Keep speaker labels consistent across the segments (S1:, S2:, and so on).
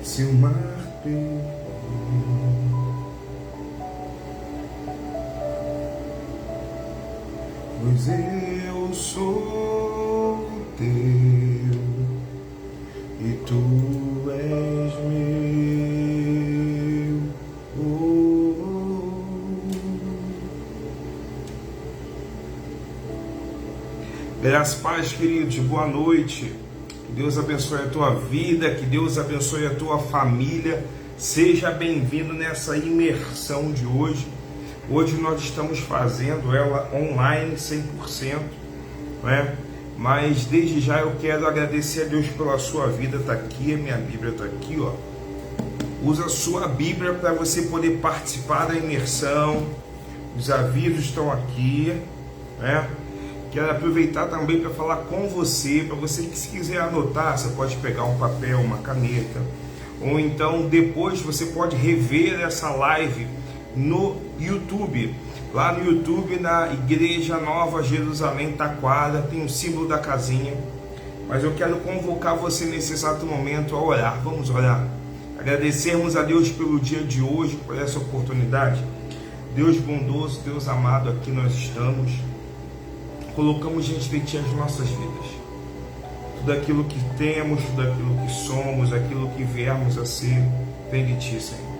S1: se o mar pediu, pois eu sou teu e tu és meu. Oh, oh. Graças, paz, queridos, boa noite. Que Deus abençoe a tua vida, que Deus abençoe a tua família. Seja bem-vindo nessa imersão de hoje. Hoje nós estamos fazendo ela online 100%, né? Mas desde já eu quero agradecer a Deus pela sua vida. Está aqui, a minha Bíblia está aqui, ó. Usa a sua Bíblia para você poder participar da imersão. Os avisos estão aqui, né? Quero aproveitar também para falar com você, para você que se quiser anotar, você pode pegar um papel, uma caneta, ou então depois você pode rever essa live no YouTube. Lá no YouTube, na Igreja Nova Jerusalém Taquara, tem o símbolo da casinha. Mas eu quero convocar você nesse exato momento a orar. Vamos orar. Agradecermos a Deus pelo dia de hoje, por essa oportunidade. Deus bondoso, Deus amado, aqui nós estamos. Colocamos diante de Ti as nossas vidas. Tudo aquilo que temos, tudo aquilo que somos, aquilo que viermos a ser, vem de Ti, Senhor.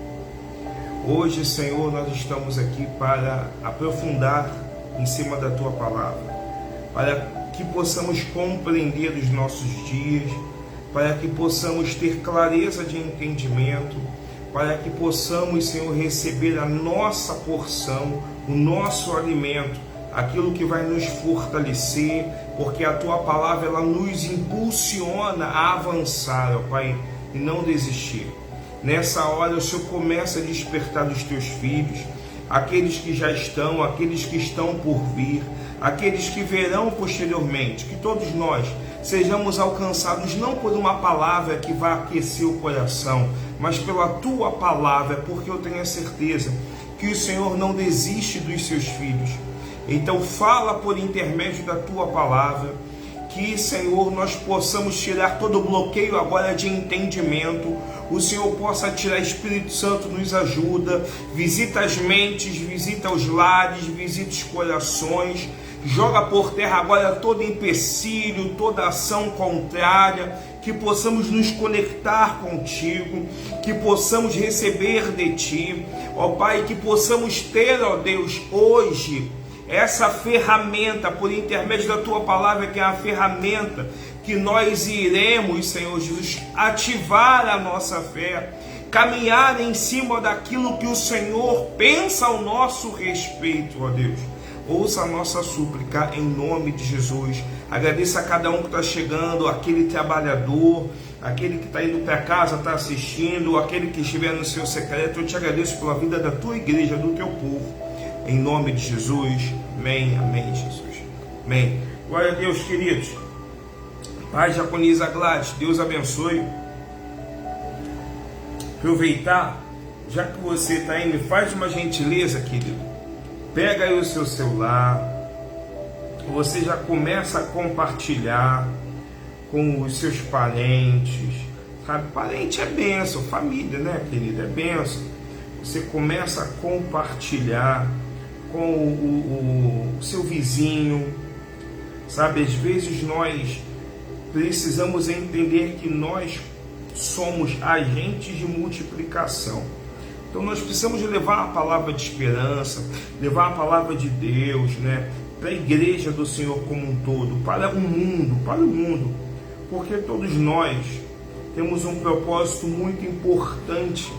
S1: Hoje, Senhor, nós estamos aqui para aprofundar em cima da Tua palavra, para que possamos compreender os nossos dias, para que possamos ter clareza de entendimento, para que possamos, Senhor, receber a nossa porção, o nosso alimento, aquilo que vai nos fortalecer, porque a Tua palavra ela nos impulsiona a avançar, ó Pai, e não desistir. Nessa hora o Senhor começa a despertar os Teus filhos, aqueles que já estão, aqueles que estão por vir, aqueles que verão posteriormente, que todos nós sejamos alcançados não por uma palavra que vai aquecer o coração, mas pela Tua palavra, porque eu tenho a certeza que o Senhor não desiste dos Seus filhos. Então fala por intermédio da Tua palavra, que, Senhor, nós possamos tirar todo o bloqueio agora de entendimento. O Senhor possa tirar, Espírito Santo nos ajuda, visita as mentes, visita os lares, visita os corações, joga por terra agora todo empecilho, toda ação contrária, que possamos nos conectar contigo, que possamos receber de Ti, ó Pai, que possamos ter, ó Deus, hoje, essa ferramenta, por intermédio da Tua palavra, que é a ferramenta que nós iremos, Senhor Jesus, ativar a nossa fé, caminhar em cima daquilo que o Senhor pensa ao nosso respeito, ó Deus. Ouça a nossa súplica em nome de Jesus. Agradeça a cada um que está chegando, aquele trabalhador, aquele que está indo para casa, está assistindo, aquele que estiver no seu secreto. Eu te agradeço pela vida da Tua igreja, do Teu povo. Em nome de Jesus, amém, amém, Jesus, amém. Glória a Deus, queridos. Pai, Jaconisa Gladys, Deus abençoe. Aproveitar, já que você está aí, me faz uma gentileza, querido. Pega aí o seu celular, você já começa a compartilhar com os seus parentes, sabe? Parente é bênção, família, né, querido? É bênção. Você começa a compartilhar com o seu vizinho, sabe? Às vezes nós precisamos entender que nós somos agentes de multiplicação. Então nós precisamos levar a palavra de esperança, levar a palavra de Deus, né, para a igreja do Senhor como um todo, para o mundo, porque todos nós temos um propósito muito importante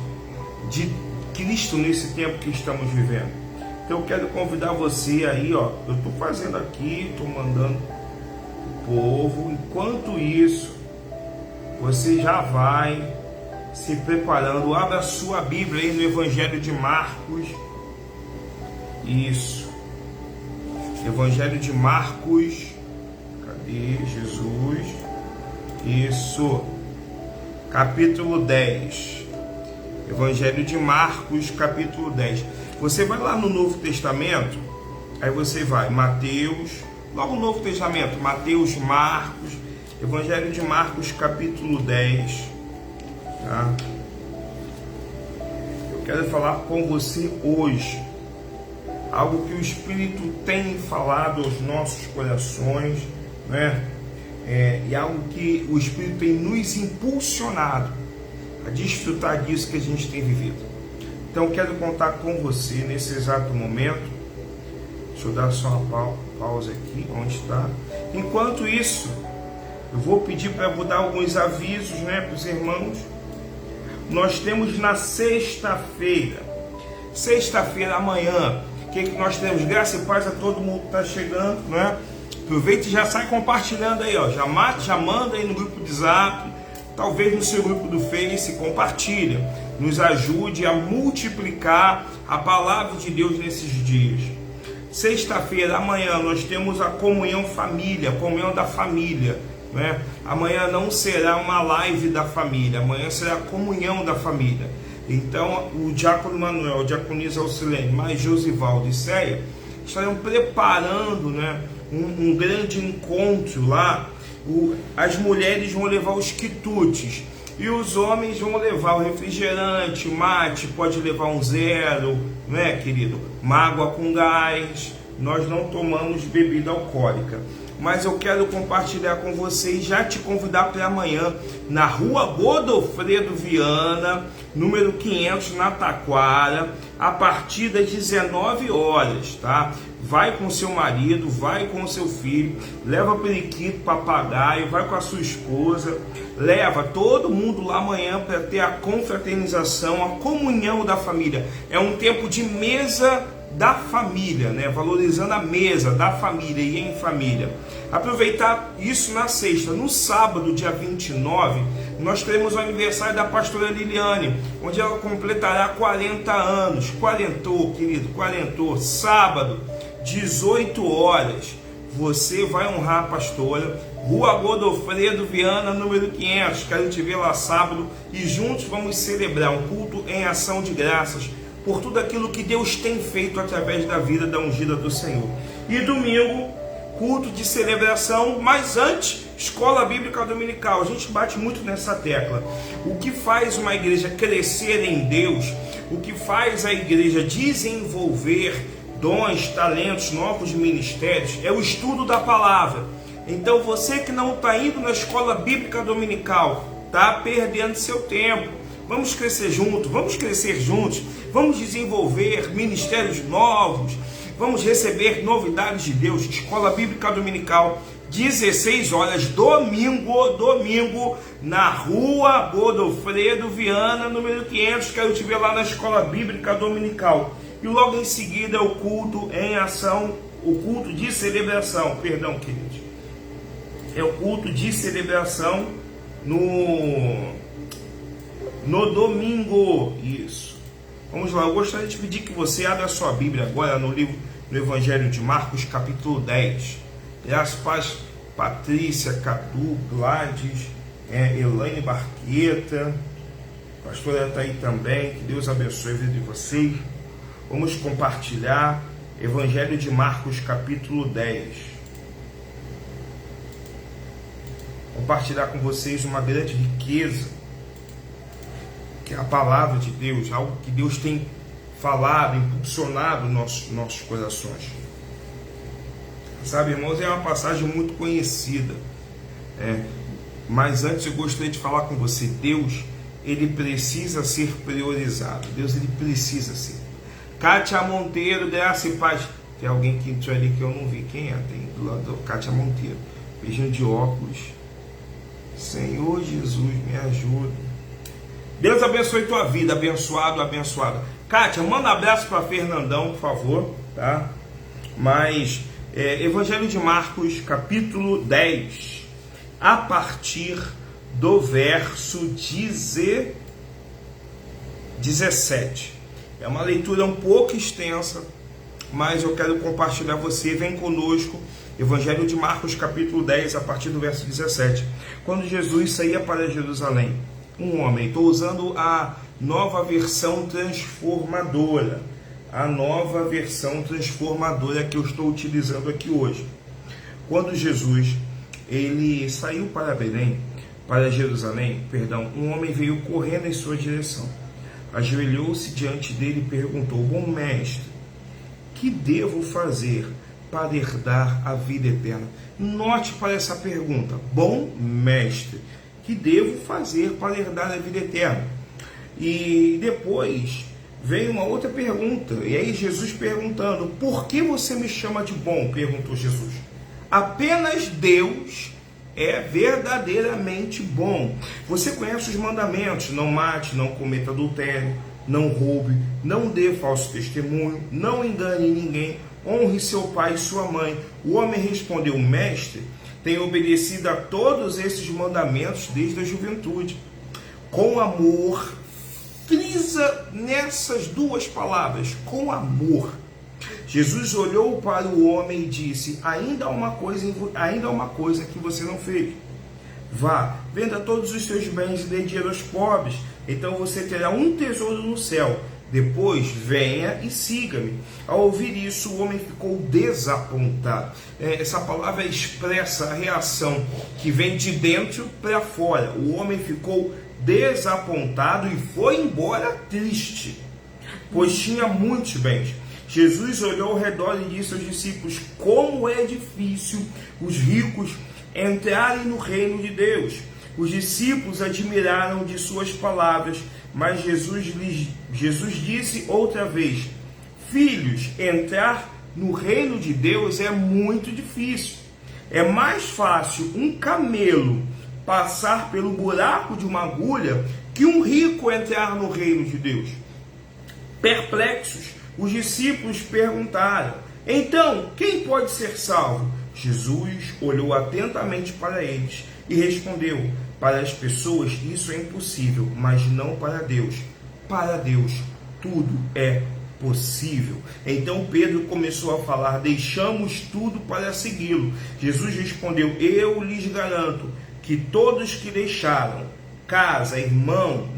S1: de Cristo nesse tempo que estamos vivendo. Então eu quero convidar você aí, ó, eu estou fazendo aqui, estou mandando o povo, enquanto isso, você já vai se preparando, abra a sua Bíblia aí no Evangelho de Marcos, isso, Evangelho de Marcos, cadê Jesus, isso, capítulo 10, Evangelho de Marcos, capítulo 10, você vai lá no Novo Testamento, aí você vai, Mateus, logo no Novo Testamento, Mateus, Marcos, Evangelho de Marcos, capítulo 10, tá? Eu quero falar com você hoje algo que o Espírito tem falado aos nossos corações, né? E algo que o Espírito tem nos impulsionado a desfrutar disso que a gente tem vivido. Então, quero contar com você nesse exato momento. Deixa eu dar só uma pausa aqui, onde está. Enquanto isso, eu vou pedir para dar alguns avisos, né, para os irmãos. Nós temos na sexta-feira, amanhã, o que nós temos? Graça e paz a todo mundo que está chegando, né? Aproveita e já sai compartilhando aí, ó. Já manda aí no grupo de Zap, talvez no seu grupo do Face, compartilha. Nos ajude a multiplicar a palavra de Deus nesses dias. Sexta-feira, amanhã, nós temos a comunhão família, a comunhão da família, né? Amanhã não será uma live da família, amanhã será a comunhão da família. Então, o diácono Manuel, a diaconisa Alcilene, mais Josivaldo e Céia estarão preparando, né, um grande encontro lá. As mulheres vão levar os quitutes e os homens vão levar o refrigerante, mate, pode levar um zero, né, querido? Uma água com gás. Nós não tomamos bebida alcoólica. Mas eu quero compartilhar com vocês, já te convidar para amanhã, na rua Godofredo Viana, número 500, na Taquara, a partir das 19 horas, tá? Vai com seu marido, vai com seu filho, leva periquito, papagaio, vai com a sua esposa, leva todo mundo lá amanhã para ter a confraternização, a comunhão da família. É um tempo de mesa da família, né? Valorizando a mesa da família e em família. Aproveitar isso na sexta. No sábado, dia 29, nós teremos o aniversário da pastora Liliane, onde ela completará 40 anos. Quarentou, querido, quarentou. Sábado, 18 horas. Você vai honrar a pastora. Rua Godofredo Viana, número 500. Quero te ver lá sábado e juntos vamos celebrar um culto em ação de graças por tudo aquilo que Deus tem feito através da vida da ungida do Senhor. E domingo, culto de celebração, mas antes, escola bíblica dominical. A gente bate muito nessa tecla. O que faz uma igreja crescer em Deus, o que faz a igreja desenvolver dons, talentos, novos ministérios, é o estudo da palavra. Então você que não está indo na escola bíblica dominical, está perdendo seu tempo. Vamos crescer juntos, vamos crescer juntos, vamos desenvolver ministérios novos, vamos receber novidades de Deus. Escola Bíblica Dominical, 16 horas, domingo, na rua Godofredo Viana, número 500. Quero te ver lá na Escola Bíblica Dominical. E logo em seguida o culto em ação, o culto de celebração, perdão, queridos. É o culto de celebração no domingo, isso. Vamos lá, eu gostaria de pedir que você abra a sua Bíblia agora no Evangelho de Marcos, capítulo 10. Graças, paz, Patrícia, Cadu, Gladys, Elaine Barqueta, a pastora está aí também, que Deus abençoe a vida de vocês. Vamos compartilhar Evangelho de Marcos, capítulo 10. Compartilhar com vocês uma grande riqueza, que é a palavra de Deus, algo que Deus tem falado, impulsionado nossos corações. Sabe, irmãos, é uma passagem muito conhecida. Mas antes eu gostaria de falar com você. Deus, ele precisa ser priorizado. Deus, ele precisa ser. Kátia Monteiro, graça e paz. Tem alguém que entrou ali que eu não vi. Quem é? Tem do lado do Kátia Monteiro. Beijinho de óculos. Senhor Jesus, me ajuda. Deus abençoe tua vida, abençoado, abençoada. Kátia, manda um abraço para Fernandão, por favor, tá? Mas, Evangelho de Marcos, capítulo 10, a partir do verso 17. É uma leitura um pouco extensa, mas eu quero compartilhar você. Vem conosco, Evangelho de Marcos, capítulo 10, a partir do verso 17. Quando Jesus saía para Jerusalém, um homem, estou usando a nova versão transformadora, que eu estou utilizando aqui hoje. Quando Jesus ele saiu para Belém, para Jerusalém, um homem veio correndo em sua direção. Ajoelhou-se diante dele e perguntou: Bom mestre, que devo fazer para herdar a vida eterna? Note para essa pergunta: Bom mestre, que devo fazer para herdar a vida eterna? E depois veio uma outra pergunta, e aí Jesus perguntando: Por que você me chama de bom? Perguntou Jesus. Apenas Deus é verdadeiramente bom. Você conhece os mandamentos: não mate, não cometa adultério, não roube, não dê falso testemunho, não engane ninguém, honre seu pai e sua mãe. O homem respondeu: Mestre, tenho obedecido a todos esses mandamentos desde a juventude. Com amor, frisa nessas duas palavras: com amor. Jesus olhou para o homem e disse: ainda há uma coisa que você não fez. Vá, venda todos os seus bens e dê dinheiro aos pobres, então você terá um tesouro no céu. Depois venha e siga-me. Ao ouvir isso, o homem ficou desapontado. Essa palavra expressa a reação que vem de dentro para fora. O homem ficou desapontado e foi embora triste, pois tinha muitos bens. Jesus olhou ao redor e disse aos discípulos: como é difícil os ricos entrarem no reino de Deus. Os discípulos admiraram de suas palavras, mas Jesus disse outra vez: filhos, entrar no reino de Deus é muito difícil. É mais fácil um camelo passar pelo buraco de uma agulha que um rico entrar no reino de Deus. Perplexos, os discípulos perguntaram: então, quem pode ser salvo? Jesus olhou atentamente para eles e respondeu: para as pessoas isso é impossível, mas não para Deus. Para Deus tudo é possível. Então Pedro começou a falar: deixamos tudo para segui-lo. Jesus respondeu: eu lhes garanto que todos que deixaram casa, irmãs,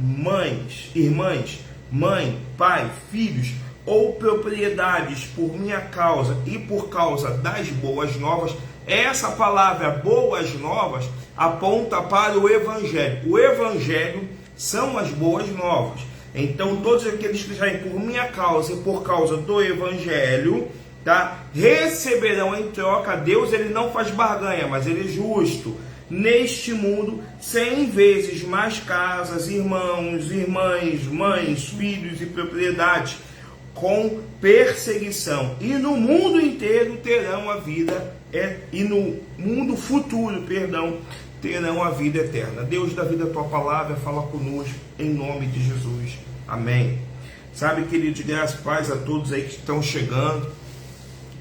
S1: mãe, pai, filhos ou propriedades por minha causa e por causa das boas novas. Essa palavra boas novas aponta para o Evangelho. O Evangelho são as boas novas. Então todos aqueles que saem por minha causa e por causa do Evangelho, tá, receberão em troca. Deus, ele não faz barganha, mas ele é justo. Neste mundo, 100 vezes mais casas, irmãos, irmãs, mães, filhos e propriedades, com perseguição, e no mundo inteiro terão a vida, e no mundo futuro, terão a vida eterna. Deus da vida, a tua palavra fala conosco, em nome de Jesus, amém. Sabe, querido, de graça e paz a todos aí que estão chegando.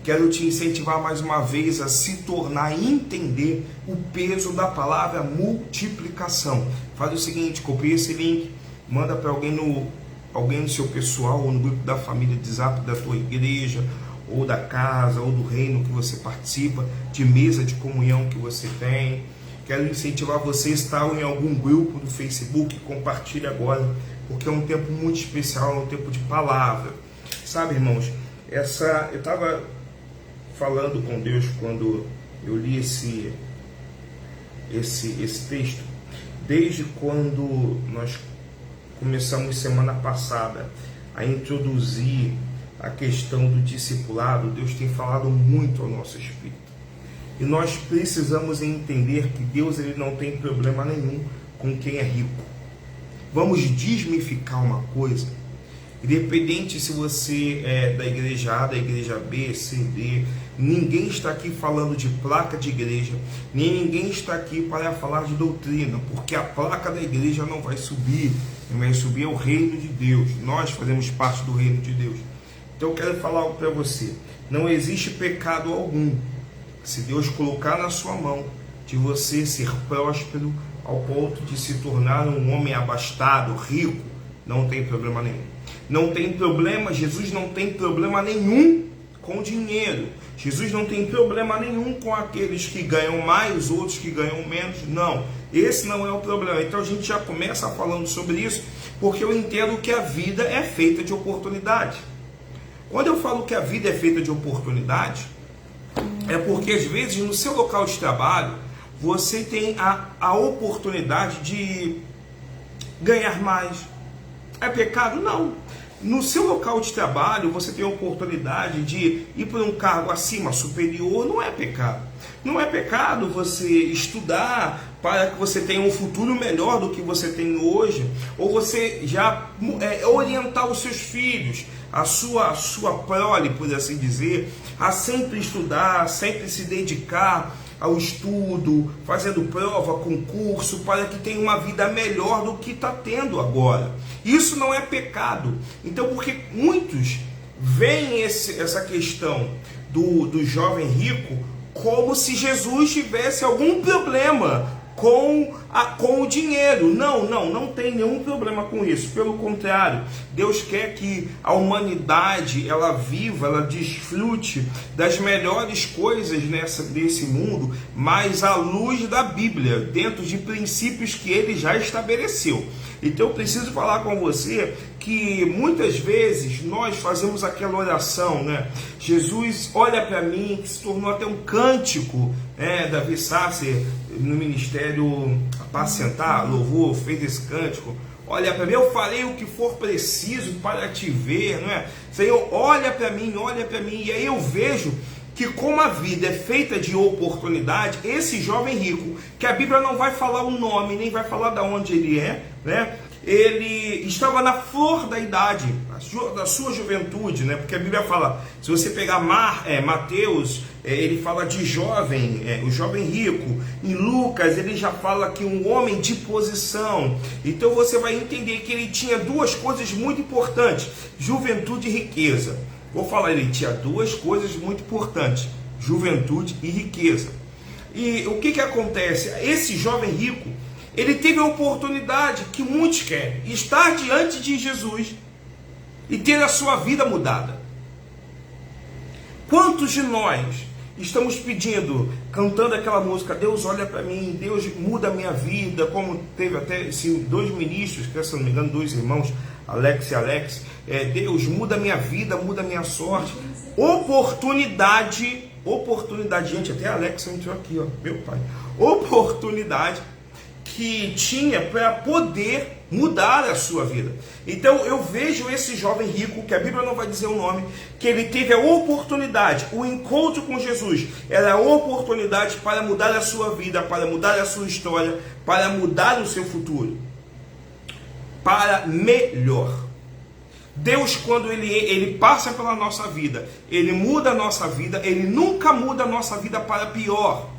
S1: Quero te incentivar mais uma vez a se tornar e entender o peso da palavra multiplicação. Faz o seguinte: copia esse link, manda para alguém no seu pessoal, ou no grupo da família de Zap da tua igreja, ou da casa, ou do reino que você participa, de mesa de comunhão que você tem. Quero incentivar você a estar em algum grupo do Facebook, compartilhe agora, porque é um tempo muito especial, é um tempo de palavra. Sabe, irmãos, eu estava falando com Deus quando eu li esse texto, desde quando nós começamos semana passada a introduzir a questão do discipulado. Deus tem falado muito ao nosso espírito, e nós precisamos entender que Deus, ele não tem problema nenhum com quem é rico. Vamos desmificar uma coisa: independente se você é da igreja A, da igreja B, C, D, ninguém está aqui falando de placa de igreja, nem ninguém está aqui para falar de doutrina, porque a placa da igreja não vai subir. Quem vai subir é o reino de Deus. Nós fazemos parte do reino de Deus. Então eu quero falar algo para você: não existe pecado algum, se Deus colocar na sua mão, de você ser próspero ao ponto de se tornar um homem abastado, rico. Não tem problema nenhum. Não tem problema. Jesus não tem problema nenhum com dinheiro. Jesus não tem problema nenhum com aqueles que ganham mais, outros que ganham menos. Não, esse não é o problema. Então a gente já começa falando sobre isso, porque eu entendo que a vida é feita de oportunidade. Quando eu falo que a vida é feita de oportunidade, é porque às vezes no seu local de trabalho você tem a oportunidade de ganhar mais. É pecado? Não. No seu local de trabalho, você tem a oportunidade de ir para um cargo acima, superior, não é pecado. Não é pecado você estudar para que você tenha um futuro melhor do que você tem hoje, ou você já orientar os seus filhos, a sua prole, por assim dizer, a sempre estudar, sempre se dedicar ao estudo, fazendo prova, concurso, para que tenha uma vida melhor do que está tendo agora. Isso não é pecado. Então, porque muitos veem essa questão do jovem rico como se Jesus tivesse algum problema com o dinheiro. Não tem nenhum problema com isso. Pelo contrário, Deus quer que a humanidade ela viva, ela desfrute das melhores coisas nesse mundo, mas à luz da Bíblia, dentro de princípios que Ele já estabeleceu. Então eu preciso falar com você que muitas vezes nós fazemos aquela oração, né? Jesus, olha para mim, que se tornou até um cântico, Davi Sasser, no ministério Apacentar, Louvor, fez esse cântico. Olha para mim, eu farei o que for preciso para te ver, não é? Senhor, olha para mim, e aí eu vejo que como a vida é feita de oportunidade, esse jovem rico, que a Bíblia não vai falar o nome, nem vai falar de onde ele é, né? Ele estava na flor da idade, da sua juventude, né? Porque a Bíblia fala, se você pegar Mateus, ele fala de jovem, o jovem rico. Em Lucas, ele já fala que um homem de posição. Então você vai entender que ele tinha duas coisas muito importantes, juventude e riqueza. Vou falar, ele tinha duas coisas muito importantes, juventude e riqueza. E o que acontece? Esse jovem rico, ele teve a oportunidade que muitos querem, estar diante de Jesus e ter a sua vida mudada. Quantos de nós estamos pedindo, cantando aquela música, Deus olha para mim, Deus muda a minha vida, como teve até dois ministros, que se não me engano, dois irmãos, Alex e Alex, Deus muda a minha vida, muda a minha sorte. Oportunidade, gente, até Alex entrou aqui, ó, meu pai, oportunidade que tinha para poder mudar a sua vida. Então eu vejo esse jovem rico, que a Bíblia não vai dizer o nome, que ele teve a oportunidade, o encontro com Jesus, era a oportunidade para mudar a sua vida, para mudar a sua história, para mudar o seu futuro, para melhor. Deus, quando ele passa pela nossa vida, ele muda a nossa vida, ele nunca muda a nossa vida para pior.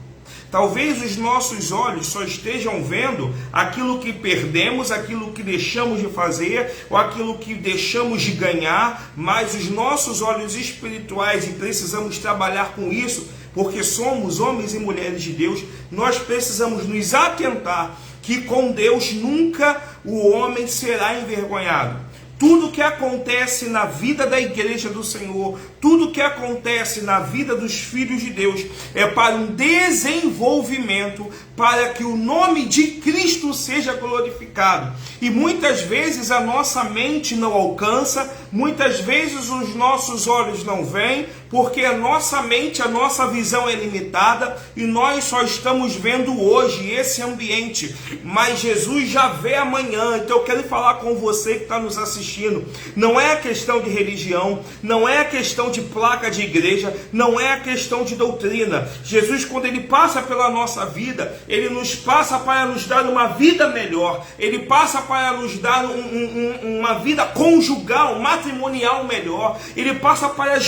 S1: Talvez os nossos olhos só estejam vendo aquilo que perdemos, aquilo que deixamos de fazer, ou aquilo que deixamos de ganhar, mas os nossos olhos espirituais, e precisamos trabalhar com isso, porque somos homens e mulheres de Deus, nós precisamos nos atentar que com Deus nunca o homem será envergonhado. Tudo que acontece na vida da igreja do Senhor, tudo que acontece na vida dos filhos de Deus é para um desenvolvimento, para que o nome de Cristo seja glorificado. E muitas vezes a nossa mente não alcança, muitas vezes os nossos olhos não veem, porque a nossa mente, a nossa visão é limitada e nós só estamos vendo hoje esse ambiente, mas Jesus já vê amanhã. Então eu quero falar com você que está nos assistindo, não é a questão de religião, não é a questão de placa de igreja, não é a questão de doutrina. Jesus, quando ele passa pela nossa vida, ele nos passa para nos dar uma vida melhor, ele passa para nos dar uma vida conjugal, matrimonial melhor, ele passa para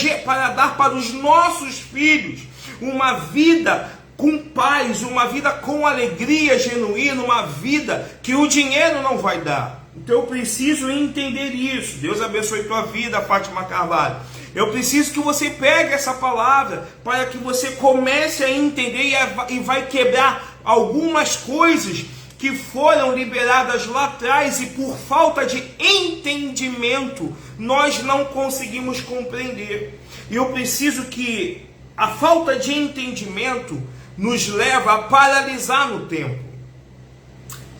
S1: dar para os nossos filhos uma vida com paz, uma vida com alegria genuína, uma vida que o dinheiro não vai dar. Então eu preciso entender isso. Deus abençoe tua vida, Fátima Carvalho. Eu preciso que você pegue essa palavra para que você comece a entender e vai quebrar algumas coisas que foram liberadas lá atrás e por falta de entendimento nós não conseguimos compreender. E eu preciso que a falta de entendimento nos leva a paralisar no tempo.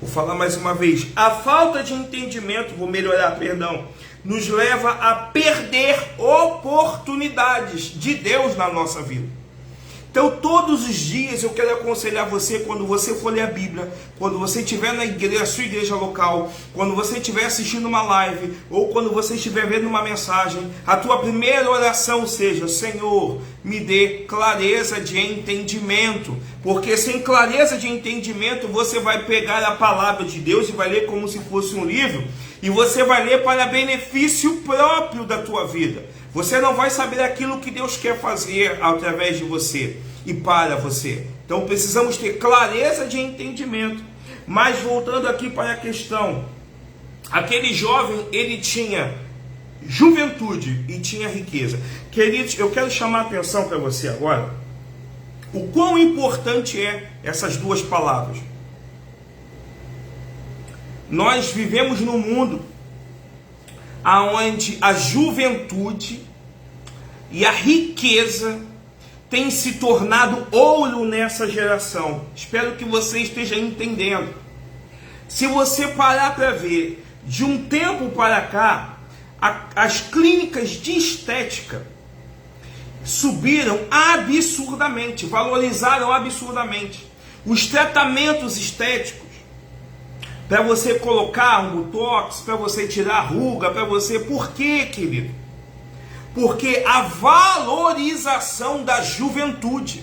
S1: Vou falar mais uma vez. A falta de entendimento, nos leva a perder oportunidades de Deus na nossa vida. Então, todos os dias eu quero aconselhar você, quando você for ler a Bíblia, quando você estiver na igreja, sua igreja local, quando você estiver assistindo uma live, ou quando você estiver vendo uma mensagem, a tua primeira oração seja: Senhor, me dê clareza de entendimento, porque sem clareza de entendimento você vai pegar a palavra de Deus e vai ler como se fosse um livro, e você vai ler para benefício próprio da tua vida. Você não vai saber aquilo que Deus quer fazer através de você e para você. Então precisamos ter clareza de entendimento. Mas voltando aqui para a questão, aquele jovem, ele tinha juventude e tinha riqueza. Queridos, eu quero chamar a atenção para você agora o quão importante é essas duas palavras. Nós vivemos num mundo aonde a juventude e a riqueza têm se tornado ouro nessa geração. Espero que você esteja entendendo. Se você parar para ver, de um tempo para cá, as clínicas de estética subiram absurdamente, valorizaram absurdamente. Os tratamentos estéticos, para você colocar um botox, para você tirar ruga, para você... Por quê, querido? Porque a valorização da juventude.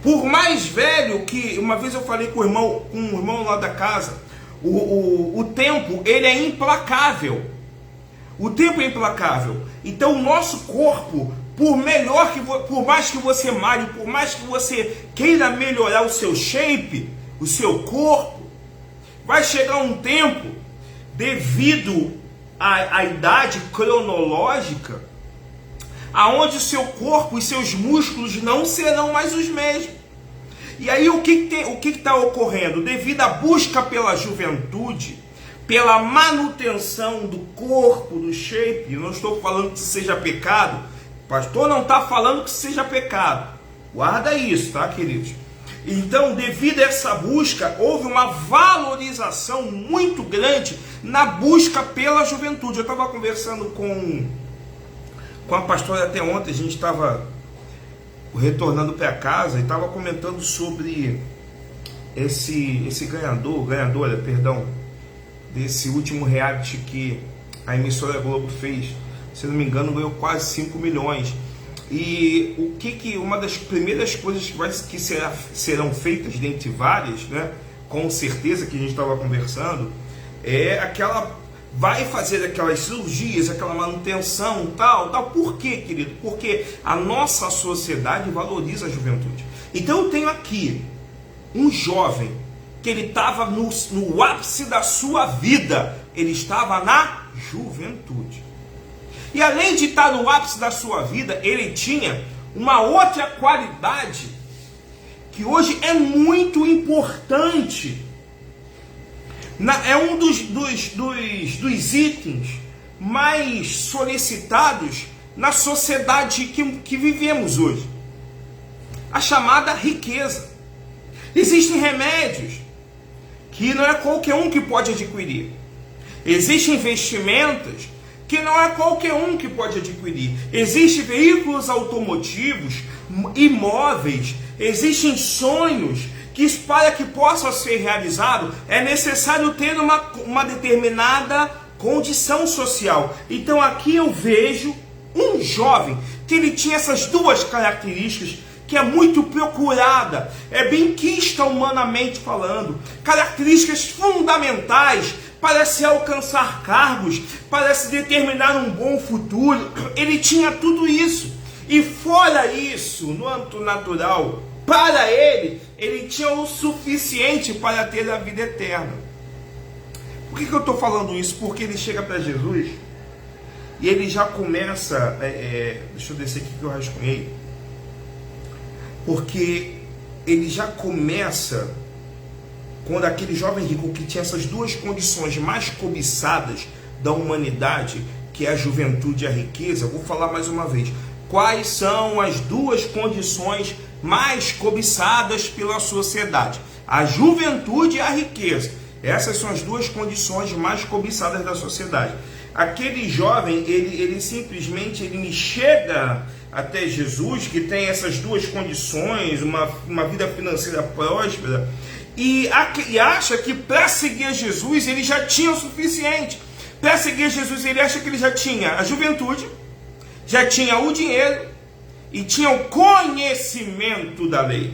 S1: Por mais velho que... Uma vez eu falei com um irmão lá da casa, o tempo, ele é implacável. O tempo é implacável. Então o nosso corpo, por mais que você malhe, por mais que você queira melhorar o seu shape, o seu corpo, vai chegar um tempo, devido à idade cronológica, aonde o seu corpo e seus músculos não serão mais os mesmos. E aí o que está ocorrendo? Devido à busca pela juventude, pela manutenção do corpo, do shape, eu não estou falando que isso seja pecado, o pastor não está falando que isso seja pecado, guarda isso, tá, queridos? Então, devido a essa busca, houve uma valorização muito grande na busca pela juventude. Eu estava conversando com a pastora até ontem, a gente estava retornando para casa e estava comentando sobre esse ganhadora, desse último reality que a emissora Globo fez. Se não me engano, ganhou quase 5 milhões. E uma das primeiras coisas que serão feitas, dentre várias, né, com certeza que a gente estava conversando, é aquela, vai fazer aquelas cirurgias, aquela manutenção, tal. Por quê, querido? Porque a nossa sociedade valoriza a juventude. Então eu tenho aqui um jovem que ele estava no ápice da sua vida, ele estava na juventude. E além de estar no ápice da sua vida, ele tinha uma outra qualidade que hoje é muito importante. É um dos itens mais solicitados na sociedade que vivemos hoje. A chamada riqueza. Existem remédios que não é qualquer um que pode adquirir. Existem investimentos que não é qualquer um que pode adquirir. Existem veículos automotivos, imóveis, existem sonhos que, para que possa ser realizado, é necessário ter uma determinada condição social. Então aqui eu vejo um jovem que ele tinha essas duas características, que é muito procurada, é bem quista humanamente falando, características fundamentais para se alcançar cargos, para se determinar um bom futuro. Ele tinha tudo isso. E fora isso, no âmbito natural, para ele tinha o suficiente para ter a vida eterna. Por que eu estou falando isso? Porque ele chega para Jesus e ele já começa... deixa eu descer aqui que eu rascunhei. Porque ele já começa... Quando aquele jovem rico que tinha essas duas condições mais cobiçadas da humanidade, que é a juventude e a riqueza, eu vou falar mais uma vez. Quais são as duas condições mais cobiçadas pela sociedade? A juventude e a riqueza. Essas são as duas condições mais cobiçadas da sociedade. Aquele jovem, ele simplesmente ele chega até Jesus, que tem essas duas condições, uma vida financeira próspera, e acha que para seguir Jesus ele já tinha o suficiente. Para seguir Jesus ele acha que ele já tinha a juventude, já tinha o dinheiro e tinha o conhecimento da lei.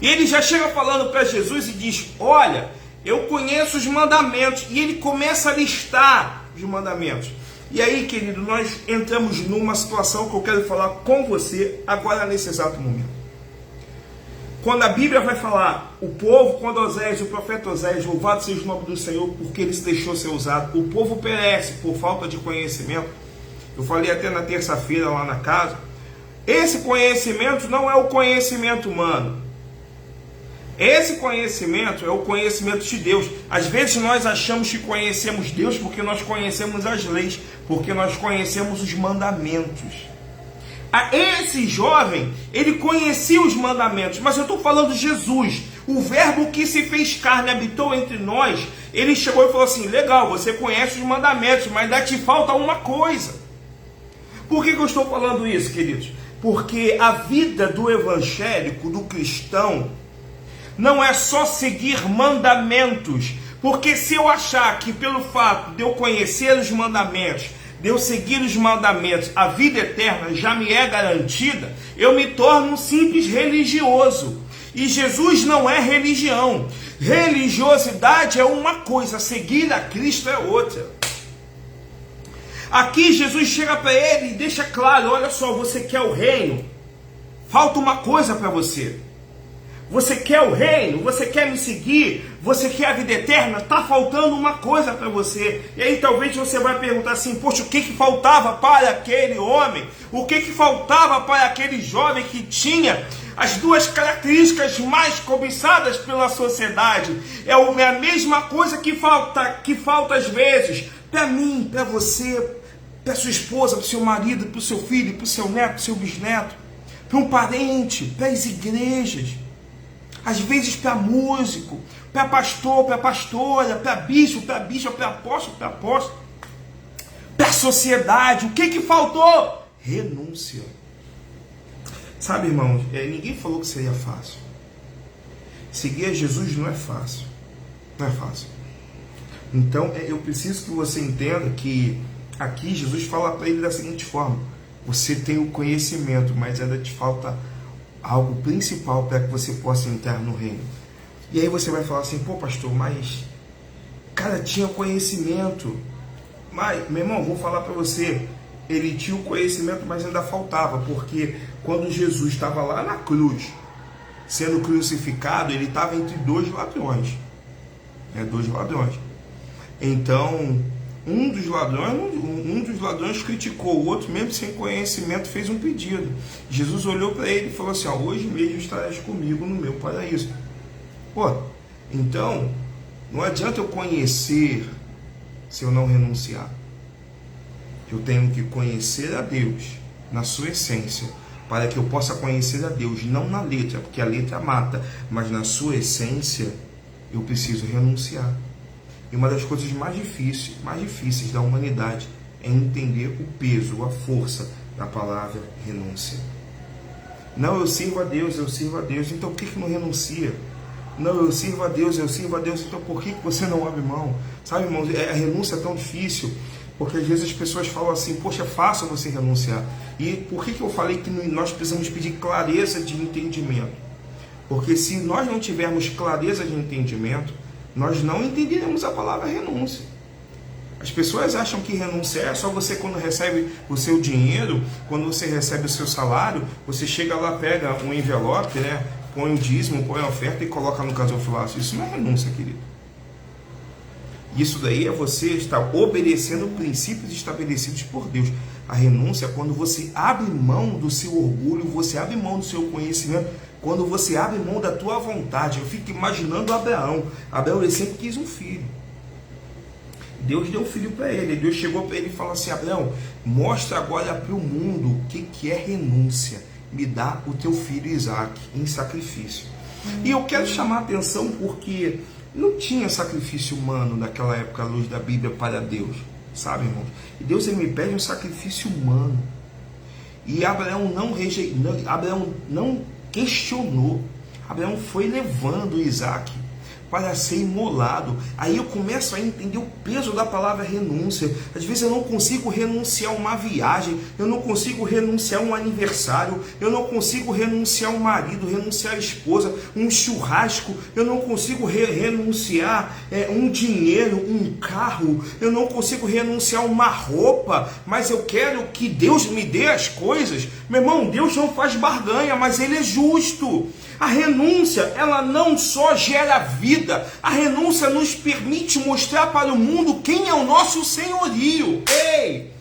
S1: E ele já chega falando para Jesus e diz: olha, eu conheço os mandamentos. E ele começa a listar os mandamentos. E aí, querido, nós entramos numa situação que eu quero falar com você agora nesse exato momento. Quando a Bíblia vai falar, o povo, quando Oséias, o profeta Oséias, louvado seja o nome do Senhor, porque ele se deixou ser usado, o povo perece por falta de conhecimento. Eu falei até na terça-feira lá na casa. Esse conhecimento não é o conhecimento humano. Esse conhecimento é o conhecimento de Deus. Às vezes nós achamos que conhecemos Deus porque nós conhecemos as leis, porque nós conhecemos os mandamentos. Esse jovem, ele conhecia os mandamentos, mas eu estou falando de Jesus, o verbo que se fez carne, habitou entre nós. Ele chegou e falou assim: legal, você conhece os mandamentos, mas ainda te falta uma coisa. Por que eu estou falando isso, queridos? Porque a vida do evangélico, do cristão, não é só seguir mandamentos, porque se eu achar que pelo fato de eu conhecer os mandamentos, de eu seguir os mandamentos, a vida eterna já me é garantida, eu me torno um simples religioso. E Jesus não é religião. Religiosidade é uma coisa, seguir a Cristo é outra. Aqui Jesus chega para ele e deixa claro: olha só, você quer o reino? Falta uma coisa para você. Você quer o reino? Você quer me seguir? Você quer a vida eterna? Está faltando uma coisa para você. E aí talvez você vai perguntar assim: poxa, o que faltava para aquele homem? O que faltava para aquele jovem que tinha as duas características mais cobiçadas pela sociedade? É a mesma coisa que falta às vezes para mim, para você, para sua esposa, para o seu marido, para o seu filho, para o seu neto, para o seu bisneto, para um parente, para as igrejas. Às vezes para músico, para pastor, para pastora, para bispo, para bispa, para apóstolo, para sociedade. O que faltou? Renúncia. Sabe, irmãos, ninguém falou que seria fácil. Seguir a Jesus não é fácil. Não é fácil. Então, eu preciso que você entenda que aqui Jesus fala para ele da seguinte forma: você tem o conhecimento, mas ainda te falta algo principal para que você possa entrar no reino. E aí você vai falar assim: pô, pastor, mas cara, tinha conhecimento. Mas, meu irmão, vou falar para você, ele tinha o conhecimento, mas ainda faltava, porque quando Jesus estava lá na cruz, sendo crucificado, ele estava entre dois ladrões. Dois ladrões. Então, um dos ladrões criticou o outro, mesmo sem conhecimento, fez um pedido. Jesus olhou para ele e falou assim: hoje mesmo estarás comigo no meu paraíso. Pô, então, não adianta eu conhecer se eu não renunciar. Eu tenho que conhecer a Deus na sua essência, para que eu possa conhecer a Deus, não na letra, porque a letra mata, mas na sua essência, eu preciso renunciar. E uma das coisas mais difíceis da humanidade é entender o peso, a força da palavra renúncia. Não, eu sirvo a Deus, então por que não renuncia? Não, eu sirvo a Deus, então por que você não abre mão? Sabe, irmãos, a renúncia é tão difícil, porque às vezes as pessoas falam assim: poxa, é fácil você renunciar. E por que eu falei que nós precisamos pedir clareza de entendimento? Porque se nós não tivermos clareza de entendimento, nós não entenderemos a palavra renúncia. As pessoas acham que renúncia é só você quando recebe o seu dinheiro, quando você recebe o seu salário, você chega lá, pega um envelope, põe o dízimo, põe a oferta e coloca no gasofilaço. Isso não é renúncia, querido. Isso daí é você estar obedecendo princípios estabelecidos por Deus. A renúncia é quando você abre mão do seu orgulho, você abre mão do seu conhecimento, quando você abre mão da tua vontade. Eu fico imaginando Abraão. Abraão, ele sempre quis um filho. Deus deu um filho para ele. Deus chegou para ele e falou assim: Abraão, mostra agora para o mundo o que é renúncia. Me dá o teu filho Isaac em sacrifício. E eu quero chamar a atenção porque Não tinha sacrifício humano naquela época, à luz da Bíblia, para Deus, sabe, irmãos? E Deus ele me pede um sacrifício humano. E Abraão Abraão não questionou. Abraão foi levando Isaac para ser imolado. Aí eu começo a entender o peso da palavra renúncia. Às vezes eu não consigo renunciar a uma viagem, eu não consigo renunciar a um aniversário, eu não consigo renunciar a um marido, renunciar a esposa, um churrasco, eu não consigo renunciar um dinheiro, um carro, eu não consigo renunciar a uma roupa, mas eu quero que Deus me dê as coisas. Meu irmão, Deus não faz barganha, mas Ele é justo. A renúncia, ela não só gera vida, a renúncia nos permite mostrar para o mundo quem é o nosso senhorio. Ei,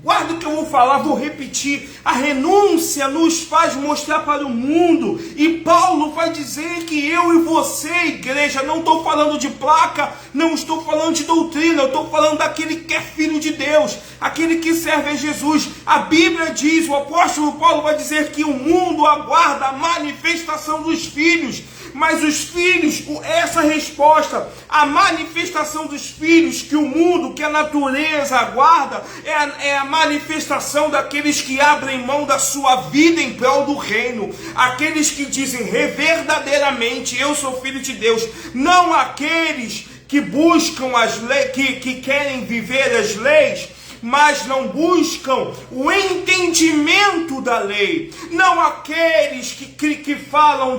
S1: guarda o que eu vou falar, vou repetir. A renúncia nos faz mostrar para o mundo. E Paulo vai dizer que eu e você, igreja, não estou falando de placa, não estou falando de doutrina, eu estou falando daquele que é filho de Deus, aquele que serve a Jesus. A Bíblia diz, o apóstolo Paulo vai dizer que o mundo aguarda a manifestação dos filhos. Mas os filhos, essa resposta, a manifestação dos filhos que o mundo, que a natureza aguarda, é a manifestação daqueles que abrem mão da sua vida em prol do reino. Aqueles que dizem verdadeiramente, eu sou filho de Deus. Não aqueles que buscam as leis, que querem viver as leis, mas não buscam o entendimento da lei. Não aqueles que falam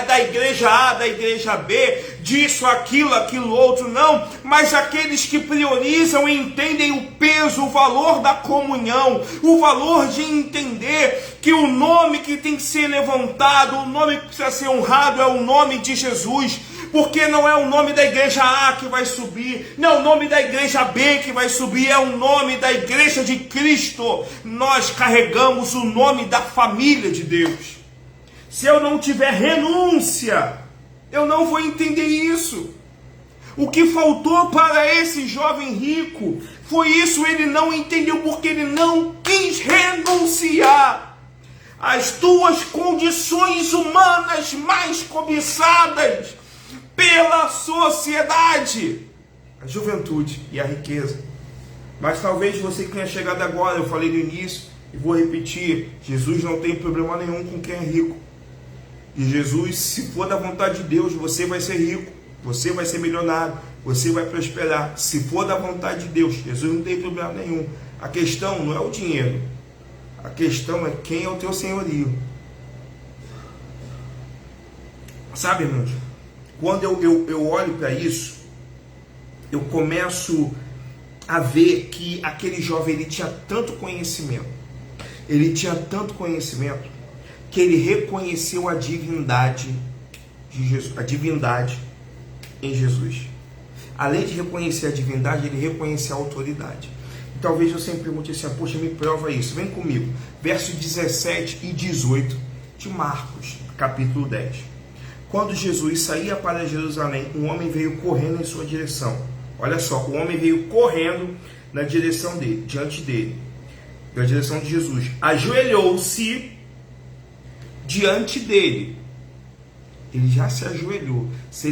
S1: da igreja A, da igreja B, disso, aquilo outro, não. Mas aqueles que priorizam e entendem o peso, o valor da comunhão, o valor de entender que o nome que tem que ser levantado, o nome que precisa ser honrado é o nome de Jesus. Porque não é o nome da igreja A que vai subir, não é o nome da igreja B que vai subir, é o nome da igreja de Cristo. Nós carregamos o nome da família de Deus. Se eu não tiver renúncia, eu não vou entender isso. O que faltou para esse jovem rico foi isso, ele não entendeu porque ele não quis renunciar às duas condições humanas mais cobiçadas pela sociedade, a juventude e a riqueza. Mas talvez você que tenha chegado agora, eu falei no início e vou repetir, Jesus não tem problema nenhum com quem é rico. E Jesus, se for da vontade de Deus, você vai ser rico, você vai ser milionário, você vai prosperar. Se for da vontade de Deus, Jesus não tem problema nenhum. A questão não é o dinheiro, a questão é quem é o teu senhorio. Sabe, irmãos? Quando eu olho para isso, eu começo a ver que aquele jovem ele tinha tanto conhecimento, que ele reconheceu a divindade de Jesus, a divindade em Jesus. Além de reconhecer a divindade, ele reconheceu a autoridade. E talvez você me pergunte assim, poxa, me prova isso. Vem comigo, versos 17 e 18 de Marcos, capítulo 10. Quando Jesus saía para Jerusalém, um homem veio correndo em sua direção. Olha só, o homem veio correndo na direção dele, diante dele, na direção de Jesus. Ajoelhou-se diante dele. Ele já se ajoelhou. Se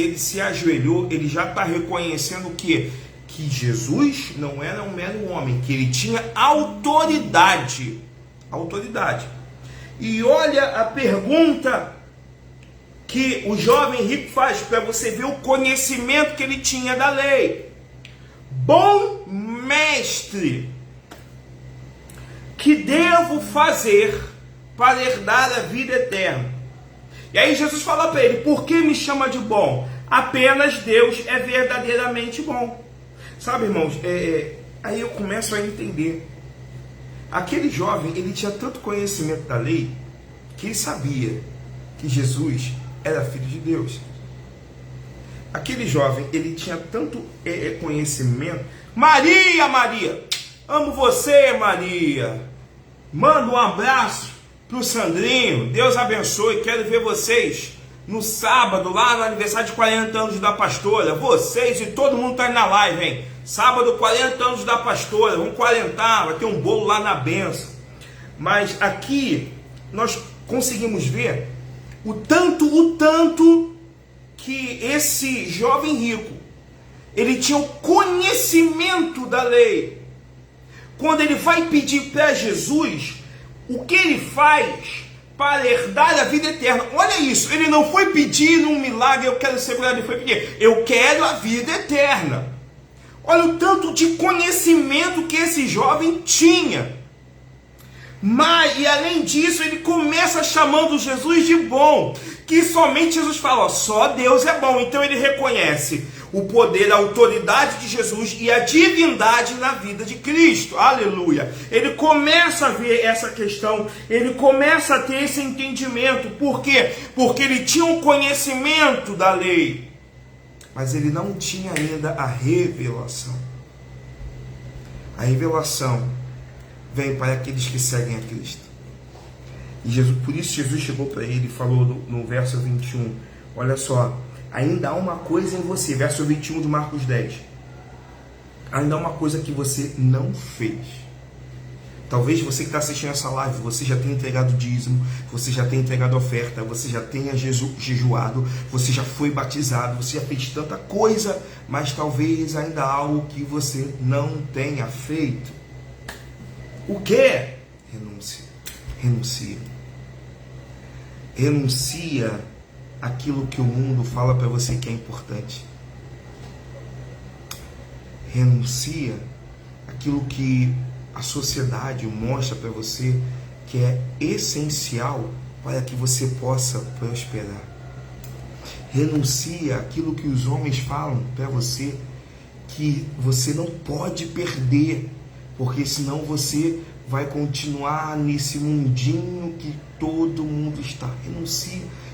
S1: ele se ajoelhou, ele já está reconhecendo o quê? Que Jesus não era um mero homem, que ele tinha autoridade. Autoridade. E olha a pergunta que o jovem rico faz para você ver o conhecimento que ele tinha da lei. Bom mestre, que devo fazer para herdar a vida eterna? E aí Jesus fala para ele, por que me chama de bom? Apenas Deus é verdadeiramente bom. Sabe, irmãos, aí eu começo a entender. Aquele jovem, ele tinha tanto conhecimento da lei, que ele sabia que Jesus era filho de Deus. Aquele jovem, ele tinha tanto conhecimento. Maria, amo você, Maria. Manda um abraço pro Sandrinho, Deus abençoe, quero ver vocês no sábado, lá no aniversário de 40 anos da pastora. Vocês e todo mundo tá aí na live, hein? Sábado, 40 anos da pastora, vamos 40, vai ter um bolo lá na benção. Mas aqui, nós conseguimos ver o tanto que esse jovem rico, ele tinha o conhecimento da lei. Quando ele vai pedir para Jesus, o que ele faz para herdar a vida eterna? Olha isso, ele não foi pedir um milagre, eu quero ser curado, ele foi pedir, eu quero a vida eterna. Olha o tanto de conhecimento que esse jovem tinha. Mas, e além disso, ele começa chamando Jesus de bom, que somente Jesus fala, ó, só Deus é bom. Então ele reconhece o poder, a autoridade de Jesus e a divindade na vida de Cristo, aleluia. Ele começa a ver essa questão, ele começa a ter esse entendimento. Por quê? Porque ele tinha um conhecimento da lei, mas ele não tinha ainda a revelação. A revelação vem para aqueles que seguem a Cristo. E Jesus, por isso Jesus chegou para ele e falou no verso 21, olha só, ainda há uma coisa em você, verso 21 de Marcos 10, ainda há uma coisa que você não fez. Talvez você que está assistindo essa live, você já tenha entregado dízimo, você já tenha entregado oferta, você já tenha jejuado, você já foi batizado, você já fez tanta coisa, mas talvez ainda há algo que você não tenha feito. O que? Renuncia. Renuncia aquilo que o mundo fala para você que é importante. Renuncia aquilo que a sociedade mostra para você que é essencial para que você possa prosperar. Renuncia aquilo que os homens falam para você que você não pode perder, porque senão você vai continuar nesse mundinho que todo mundo está.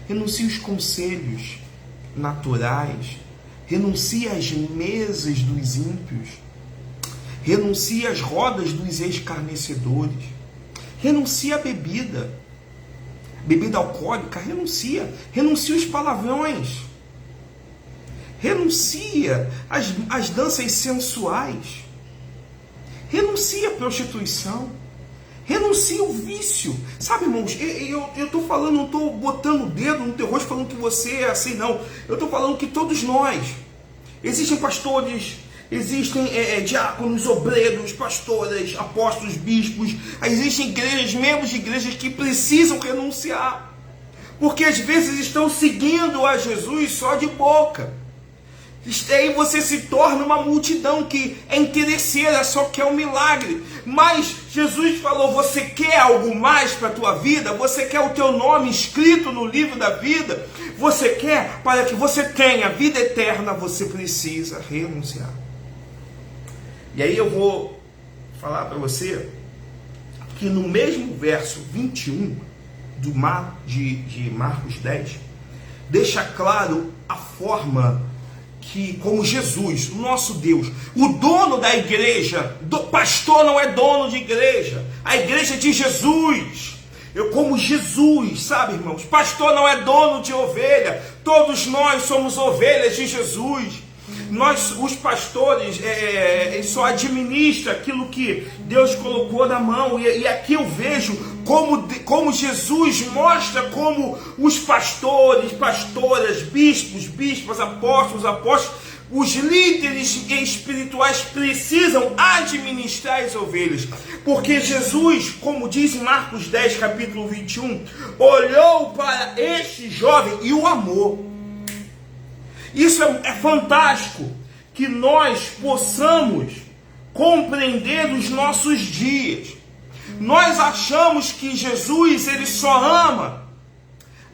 S1: Renuncie os conselhos naturais, renuncie às mesas dos ímpios, renuncie às rodas dos escarnecedores, renuncie à bebida alcoólica, renuncia os palavrões, renuncia às danças sensuais, renuncia à prostituição, renuncia ao vício. Sabe, irmãos, eu estou falando, não estou botando o dedo no teu rosto falando que você é assim, não. Eu estou falando que todos nós, existem pastores, existem diáconos, obreiros, pastoras, apóstolos, bispos, existem igrejas, membros de igrejas que precisam renunciar, porque às vezes estão seguindo a Jesus só de boca. E aí você se torna uma multidão que é interesseira, só quer um milagre. Mas Jesus falou, você quer algo mais para a tua vida? Você quer o teu nome escrito no livro da vida? Você quer, para que você tenha vida eterna, você precisa renunciar. E aí eu vou falar para você que no mesmo verso 21 de Marcos 10, deixa claro a forma que, como Jesus, o nosso Deus, o dono da igreja, pastor não é dono de igreja, a igreja é de Jesus. Como Jesus, sabe, irmãos, pastor não é dono de ovelha, todos nós somos ovelhas de Jesus. Nós, os pastores, eles só administram aquilo que Deus colocou na mão. E aqui eu vejo como Jesus mostra como os pastores, pastoras, bispos, bispas, apóstolos, os líderes espirituais precisam administrar as ovelhas. Porque Jesus, como diz em Marcos 10, capítulo 21, olhou para este jovem e o amou. Isso é fantástico, que nós possamos compreender os nossos dias. Nós achamos que Jesus, ele só ama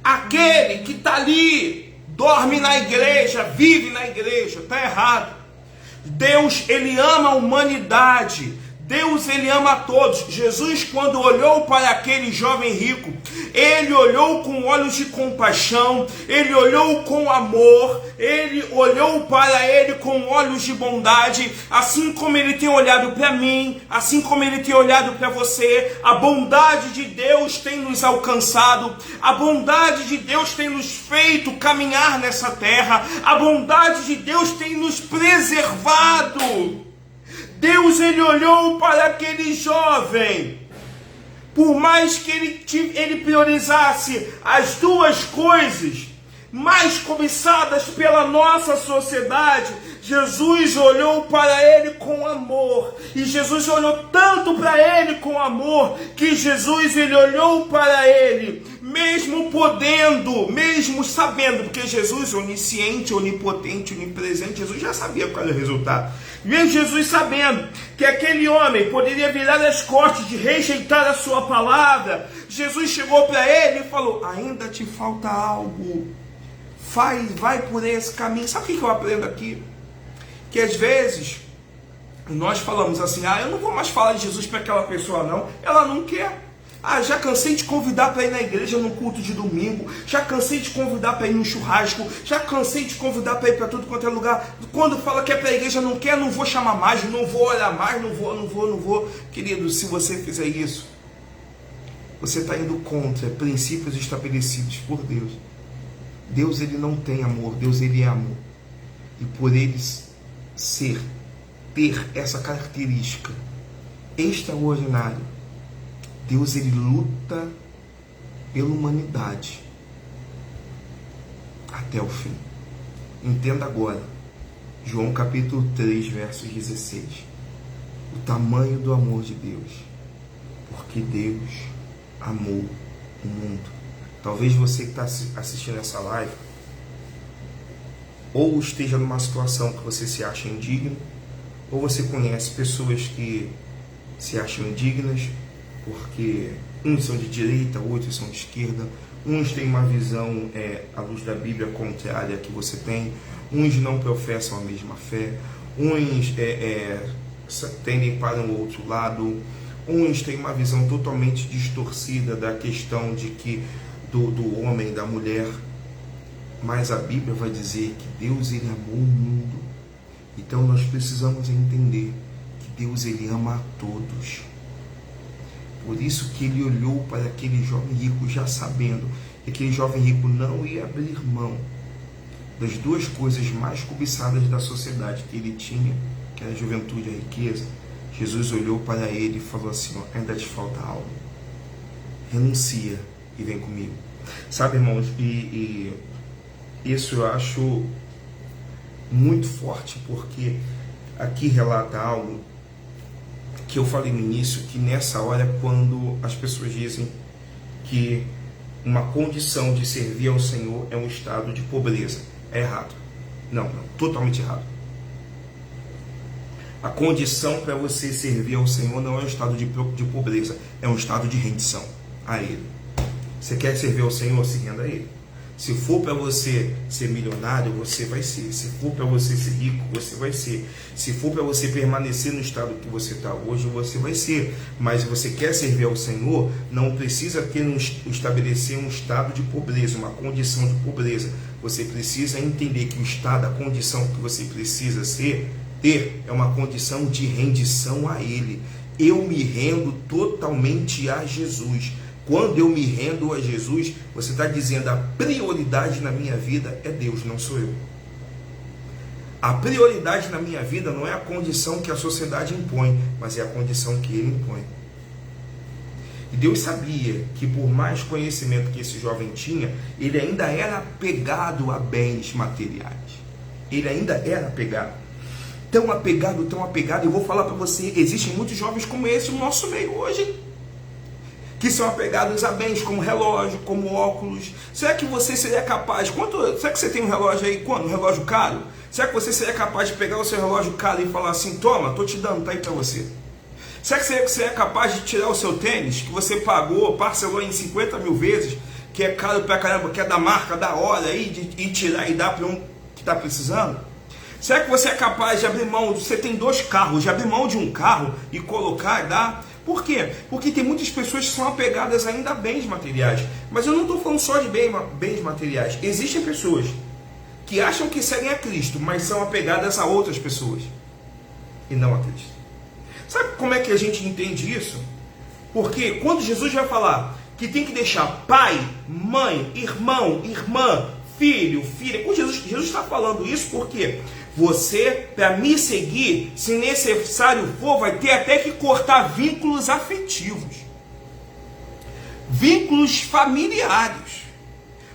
S1: aquele que está ali, dorme na igreja, vive na igreja. Está errado. Deus, ele ama a humanidade. Deus, ele ama a todos. Jesus, quando olhou para aquele jovem rico, ele olhou com olhos de compaixão, ele olhou com amor, ele olhou para ele com olhos de bondade, assim como ele tem olhado para mim, assim como ele tem olhado para você. A bondade de Deus tem nos alcançado, a bondade de Deus tem nos feito caminhar nessa terra, a bondade de Deus tem nos preservado. Deus, ele olhou para aquele jovem, por mais que ele priorizasse as duas coisas, mais cobiçadas pela nossa sociedade, Jesus olhou para ele com amor. E Jesus olhou tanto para ele com amor, que Jesus ele olhou para ele, mesmo podendo, mesmo sabendo, porque Jesus, onisciente, onipotente, onipresente, Jesus já sabia qual era o resultado. Mesmo Jesus sabendo que aquele homem poderia virar as costas de rejeitar a sua palavra, Jesus chegou para ele e falou: ainda te falta algo. Vai por esse caminho. Sabe o que eu aprendo aqui? Que às vezes nós falamos assim: eu não vou mais falar de Jesus para aquela pessoa não, ela não quer. Já cansei de convidar para ir na igreja no culto de domingo, já cansei de convidar para ir no churrasco, já cansei de convidar para ir para tudo quanto é lugar. Quando fala que é para a igreja não quer, não vou chamar mais, não vou olhar mais, não vou. Querido, se você fizer isso, você está indo contra princípios estabelecidos por Deus. Deus ele não tem amor, Deus ele é amor. E por ele ter essa característica extraordinária, Deus ele luta pela humanidade até o fim. Entenda agora, João capítulo 3, versos 16. O tamanho do amor de Deus, porque Deus amou o mundo. Talvez você que está assistindo essa live ou esteja numa situação que você se acha indigno, ou você conhece pessoas que se acham indignas, porque uns são de direita, outros são de esquerda, uns têm uma visão à luz da Bíblia contrária que você tem, uns não professam a mesma fé, uns tendem para um outro lado, uns têm uma visão totalmente distorcida da questão de que do homem, da mulher. Mas a Bíblia vai dizer que Deus ele amou o mundo. Então nós precisamos entender que Deus ele ama a todos. Por isso que ele olhou para aquele jovem rico já sabendo que aquele jovem rico não ia abrir mão das duas coisas mais cobiçadas da sociedade que ele tinha, que era a juventude e a riqueza. Jesus olhou para ele e falou assim: ainda te falta algo. Renuncia e vem comigo. Sabe, irmãos, e isso eu acho muito forte, porque aqui relata algo que eu falei no início, que nessa hora, quando as pessoas dizem que uma condição de servir ao Senhor é um estado de pobreza, é errado. Não, totalmente errado. A condição para você servir ao Senhor não é um estado de pobreza, é um estado de rendição a Ele. Você quer servir ao Senhor, se renda a Ele. Se for para você ser milionário, você vai ser. Se for para você ser rico, você vai ser. Se for para você permanecer no estado que você está hoje, você vai ser. Mas se você quer servir ao Senhor, não precisa estabelecer um estado de pobreza, uma condição de pobreza. Você precisa entender que o estado, a condição que você precisa ter é uma condição de rendição a Ele. Eu me rendo totalmente a Jesus. Quando eu me rendo a Jesus, você está dizendo: a prioridade na minha vida é Deus, não sou eu. A prioridade na minha vida não é a condição que a sociedade impõe, mas é a condição que Ele impõe. E Deus sabia que, por mais conhecimento que esse jovem tinha, ele ainda era apegado a bens materiais. Ele ainda era apegado. Tão apegado, eu vou falar para você, existem muitos jovens como esse no nosso meio hoje, que são apegados a bens como relógio, como óculos. Será que você seria capaz, será que você tem um relógio aí, um relógio caro? Será que você seria capaz de pegar o seu relógio caro e falar assim: toma, tô te dando, tá aí para você? Será que você é capaz de tirar o seu tênis, que você pagou, parcelou em 50 mil vezes, que é caro pra caramba, que é da marca, da hora, aí, e tirar e dar para um que está precisando? Será que você é capaz de abrir mão, você tem 2 carros, de abrir mão de um carro e colocar e dar? Por quê? Porque tem muitas pessoas que são apegadas ainda a bens materiais. Mas eu não estou falando só de bens materiais. Existem pessoas que acham que seguem a Cristo, mas são apegadas a outras pessoas e não a Cristo. Sabe como é que a gente entende isso? Porque quando Jesus vai falar que tem que deixar pai, mãe, irmão, irmã, filho, filha, quando Jesus está falando isso, porque você, para me seguir, se necessário for, vai ter até que cortar vínculos afetivos, vínculos familiares.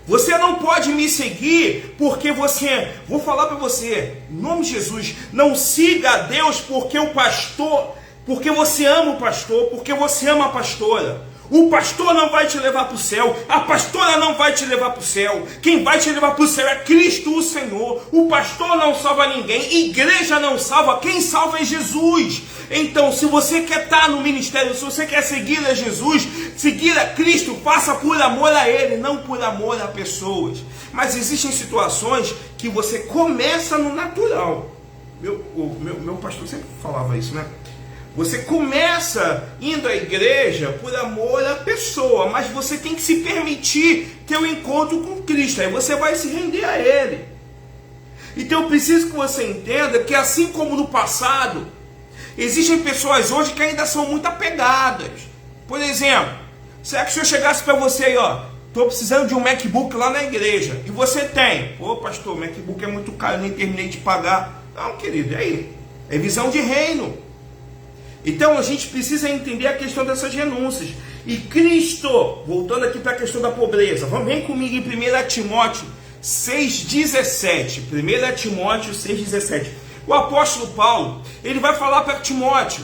S1: Você não pode me seguir porque você... Vou falar para você, em nome de Jesus, não siga a Deus porque o pastor... Porque você ama o pastor, porque você ama a pastora. O pastor não vai te levar para o céu, a pastora não vai te levar para o céu. Quem vai te levar para o céu é Cristo o Senhor. O pastor não salva ninguém, igreja não salva, quem salva é Jesus. Então, se você quer estar no ministério, se você quer seguir a Jesus, seguir a Cristo, faça por amor a Ele, não por amor a pessoas. Mas existem situações que você começa no natural. Meu pastor sempre falava isso, né? Você começa indo à igreja por amor à pessoa, mas você tem que se permitir ter um encontro com Cristo, aí você vai se render a Ele. Então eu preciso que você entenda que assim como no passado, existem pessoas hoje que ainda são muito apegadas. Por exemplo, será que se eu chegasse para você aí, ó, estou precisando de um MacBook lá na igreja, e você tem, pô pastor, o MacBook é muito caro, nem terminei de pagar. Não, querido, e aí? É visão de reino. Então a gente precisa entender a questão dessas renúncias. E Cristo, voltando aqui para a questão da pobreza, vem comigo em 1 Timóteo 6,17. 1 Timóteo 6,17. O apóstolo Paulo, ele vai falar para Timóteo,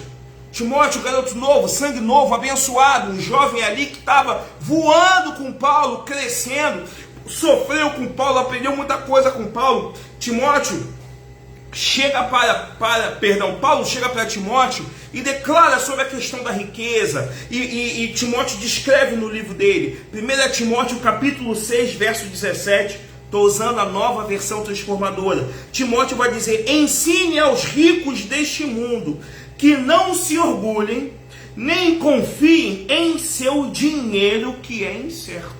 S1: garoto novo, sangue novo, abençoado, um jovem ali que estava voando com Paulo, crescendo, sofreu com Paulo, aprendeu muita coisa com Paulo. Paulo chega para Timóteo e declara sobre a questão da riqueza, e Timóteo descreve no livro dele, 1 Timóteo capítulo 6, verso 17, estou usando a nova versão transformadora. Timóteo vai dizer: ensine aos ricos deste mundo que não se orgulhem, nem confiem em seu dinheiro que é incerto.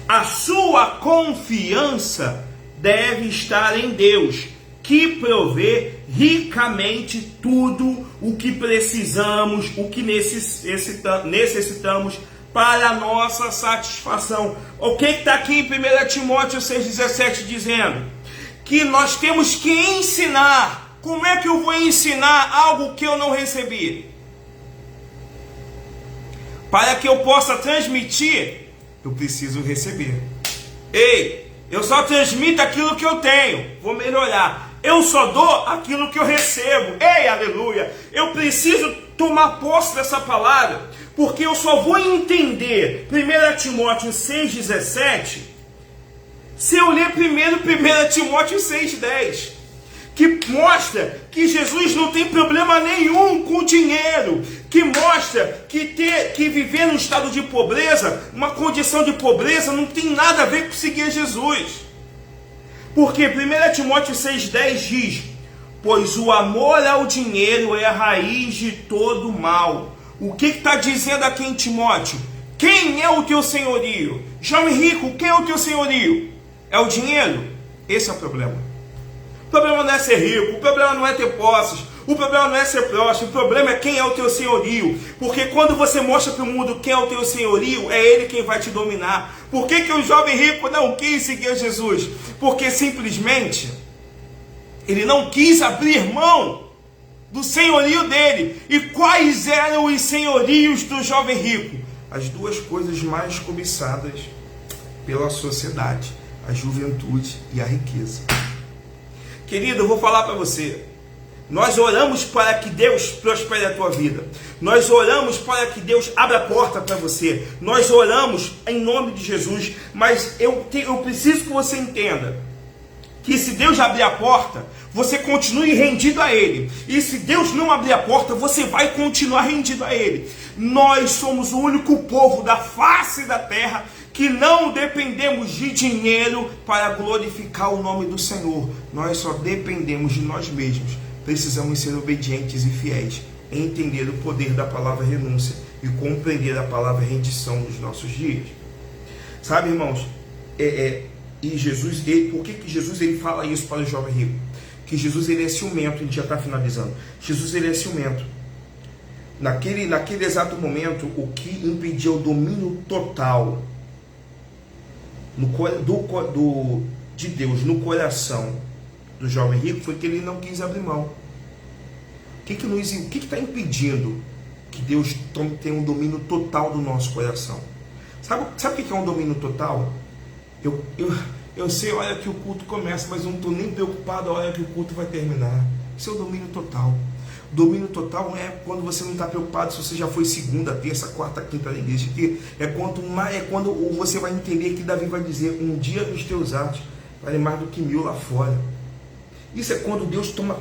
S1: A sua confiança deve estar em Deus, que provê ricamente tudo o que precisamos, o que necessitamos para a nossa satisfação. O que está aqui em 1 Timóteo 6,17 dizendo? Que nós temos que ensinar. Como é que eu vou ensinar algo que eu não recebi? Para que eu possa transmitir, eu preciso receber. Ei, eu só transmito aquilo que eu tenho, vou melhorar. Eu só dou aquilo que eu recebo. Ei, aleluia! Eu preciso tomar posse dessa palavra, porque eu só vou entender 1 Timóteo 6,17 se eu ler primeiro 1 Timóteo 6,10, que mostra que Jesus não tem problema nenhum com dinheiro, que mostra que viver num estado de pobreza, uma condição de pobreza, não tem nada a ver com seguir Jesus. Porque 1 Timóteo 6,10 diz: pois o amor ao dinheiro é a raiz de todo mal. O que está dizendo aqui em Timóteo? Quem é o teu senhorio? Jovem rico, quem é o teu senhorio? É o dinheiro? Esse é o problema. O problema não é ser rico, o problema não é ter posses, o problema não é ser próximo, o problema é quem é o teu senhorio. Porque quando você mostra para o mundo quem é o teu senhorio, é ele quem vai te dominar. Por que o jovem rico não quis seguir Jesus? Porque simplesmente ele não quis abrir mão do senhorio dele. E quais eram os senhorios do jovem rico? As duas coisas mais cobiçadas pela sociedade: a juventude e a riqueza. Querido, eu vou falar para você. Nós oramos para que Deus prospere a tua vida. Nós oramos para que Deus abra a porta para você. Nós oramos em nome de Jesus. Mas eu preciso que você entenda que se Deus abrir a porta, você continue rendido a Ele. E se Deus não abrir a porta, você vai continuar rendido a Ele. Nós somos o único povo da face da terra que não dependemos de dinheiro para glorificar o nome do Senhor. Nós só dependemos de nós mesmos. Precisamos ser obedientes e fiéis, entender o poder da palavra renúncia e compreender a palavra rendição nos nossos dias. Sabe, irmãos, e Jesus, por que Jesus ele fala isso para o jovem rico? Que Jesus ele é ciumento, a gente já está finalizando. Jesus ele é ciumento. Naquele exato momento, o que impedia o domínio total de Deus no coração do jovem rico foi que ele não quis abrir mão. O que está impedindo que Deus tenha um domínio total do nosso coração? Sabe o que é um domínio total? Eu sei a hora que o culto começa, mas eu não estou nem preocupado a hora que o culto vai terminar. Isso é o domínio total. Domínio total é quando você não está preocupado se você já foi segunda, terça, quarta, quinta na igreja. É quando você vai entender que Davi vai dizer: um dia dos teus atos vale mais do que 1000 lá fora. Isso é quando Deus toma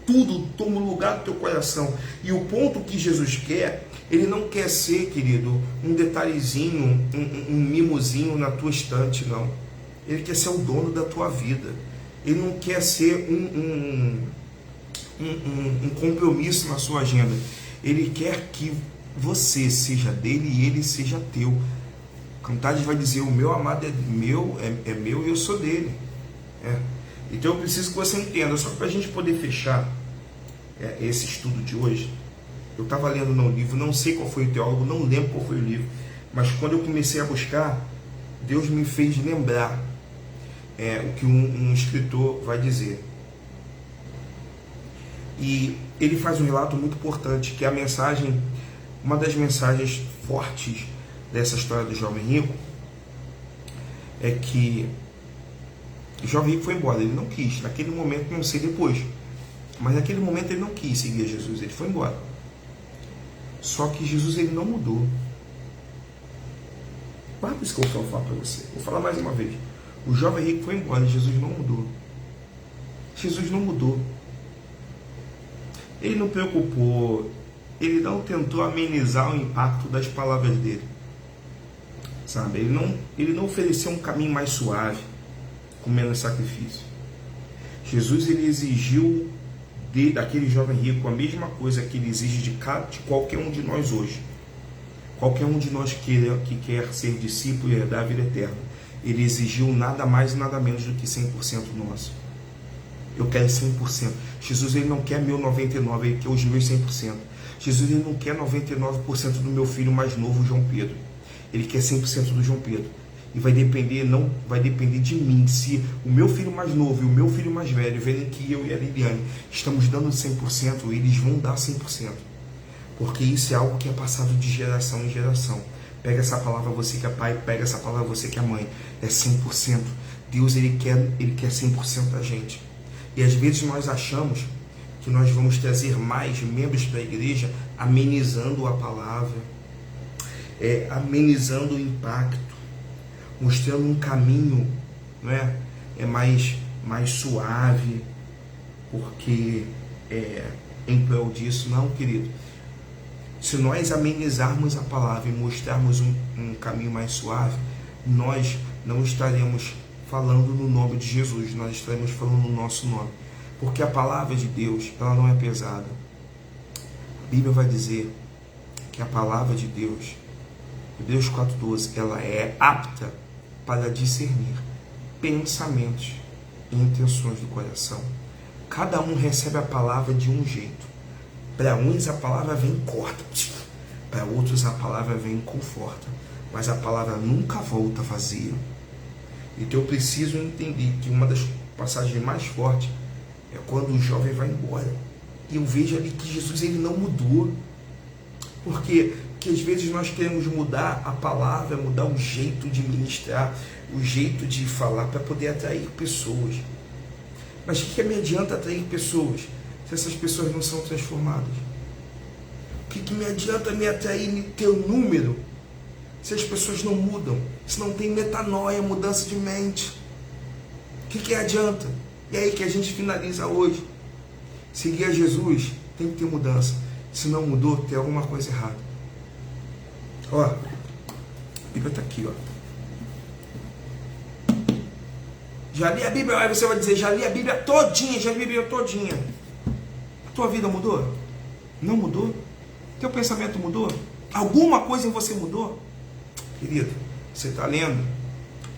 S1: tudo, toma o lugar do teu coração. E o ponto que Jesus quer, Ele não quer ser, querido, um detalhezinho, um mimozinho na tua estante, não. Ele quer ser o dono da tua vida. Ele não quer ser um compromisso na sua agenda. Ele quer que você seja dele e ele seja teu. Cantares vai dizer: o meu amado é meu e eu sou dele. Então eu preciso que você entenda. Só para a gente poder fechar esse estudo de hoje, eu estava lendo no livro, não sei qual foi o teólogo, não lembro qual foi o livro, mas quando eu comecei a buscar, Deus me fez lembrar o que um escritor vai dizer. E ele faz um relato muito importante, que é a mensagem, uma das mensagens fortes dessa história do jovem rico, é que o jovem rico foi embora, ele não quis, naquele momento, não sei depois, mas naquele momento ele não quis seguir Jesus, ele foi embora. Só que Jesus, ele não mudou. Guarda isso que eu vou falar para você, vou falar mais uma vez. O jovem rico foi embora e Jesus não mudou. Jesus não mudou. Ele não preocupou, ele não tentou amenizar o impacto das palavras dele. Sabe? Ele não ofereceu um caminho mais suave, com menos sacrifício. Jesus, ele exigiu daquele jovem rico a mesma coisa que ele exige de qualquer um de nós hoje. Qualquer um de nós que quer ser discípulo e herdar a vida eterna. Ele exigiu nada mais e nada menos do que 100% nosso. Eu quero 100%. Jesus, ele não quer meu 99%, ele quer os meus 100%. Jesus, ele não quer 99% do meu filho mais novo, João Pedro. Ele quer 100% do João Pedro. E vai depender de mim. Se o meu filho mais novo e o meu filho mais velho verem que eu e a Liliane estamos dando 100%, eles vão dar 100%. Porque isso é algo que é passado de geração em geração. Pega essa palavra, você que é pai, pega essa palavra, você que é mãe. É 100%. Deus, ele quer 100% da gente. E às vezes nós achamos que nós vamos trazer mais membros para a igreja amenizando a palavra, amenizando o impacto, mostrando um caminho, não é? Mais suave, porque em prol disso. Não, querido. Se nós amenizarmos a palavra e mostrarmos um caminho mais suave, nós não estaremos falando no nome de Jesus, nós estaremos falando no nosso nome. Porque a palavra de Deus, ela não é pesada. A Bíblia vai dizer que a palavra de Deus, Hebreus 4:12, ela é apta para discernir pensamentos e intenções do coração. Cada um recebe a palavra de um jeito. Para uns a palavra vem e corta, para outros a palavra vem e conforta, mas a palavra nunca volta vazia. Então eu preciso entender que uma das passagens mais fortes é quando o jovem vai embora. E eu vejo ali que Jesus, ele não mudou. Porque às vezes nós queremos mudar a palavra, mudar o jeito de ministrar, o jeito de falar para poder atrair pessoas. Mas o que me adianta atrair pessoas se essas pessoas não são transformadas? O que me adianta me atrair teu número se as pessoas não mudam? Se não tem metanoia, mudança de mente, o que adianta? E aí que a gente finaliza hoje. Seguir a Jesus tem que ter mudança. Se não mudou, tem alguma coisa errada. Ó, a Bíblia está aqui, ó. Já li a Bíblia, aí você vai dizer, já li a Bíblia todinha, já li a Bíblia todinha. A tua vida mudou? Não mudou? Teu pensamento mudou? Alguma coisa em você mudou? Querido, você está lendo,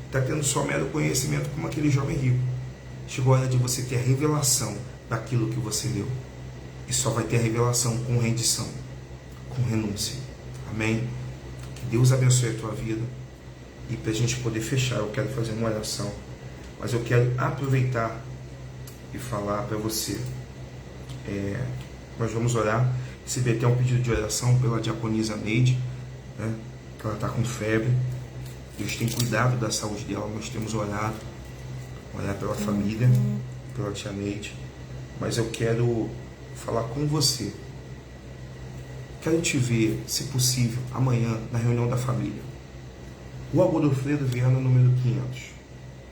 S1: está tendo só mero conhecimento como aquele jovem rico. Chegou a hora de você ter a revelação daquilo que você leu. E só vai ter a revelação com rendição, com renúncia. Amém? Que Deus abençoe a tua vida. E para a gente poder fechar, eu quero fazer uma oração. Mas eu quero aproveitar e falar para você. Nós vamos orar. Receber até um pedido de oração pela diaconisa Neide, né? Que ela está com febre. Deus tem cuidado da saúde dela, nós temos orado pela família, pela tia Neide, mas eu quero falar com você. Quero te ver, se possível, amanhã, na reunião da família. Rua Godofredo Viana, número 500.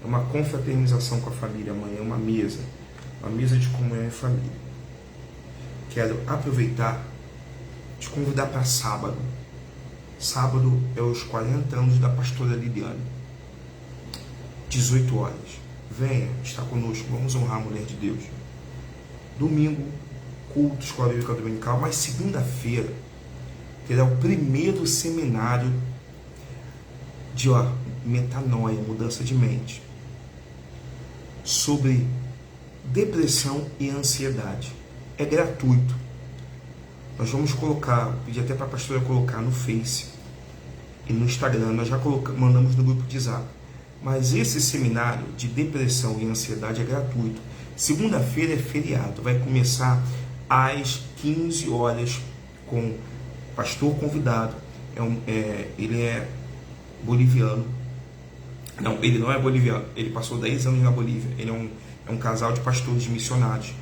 S1: É uma confraternização com a família amanhã, uma mesa de comunhão em família. Quero aproveitar, te convidar para sábado. Sábado é os 40 anos da pastora Liliane. 18 horas. Venha, está conosco, vamos honrar a mulher de Deus. Domingo, culto, escola bíblica dominical, mas segunda-feira terá o primeiro seminário de metanoia, mudança de mente, sobre depressão e ansiedade. É gratuito. Nós vamos colocar, pedi até para a pastora colocar no Face e no Instagram, nós já mandamos no grupo de Zap. Mas esse seminário de depressão e ansiedade é gratuito. Segunda-feira é feriado, vai começar às 15 horas com o pastor convidado. Ele é boliviano. Não, ele não é boliviano, ele passou 10 anos na Bolívia. Ele é um casal de pastores missionários.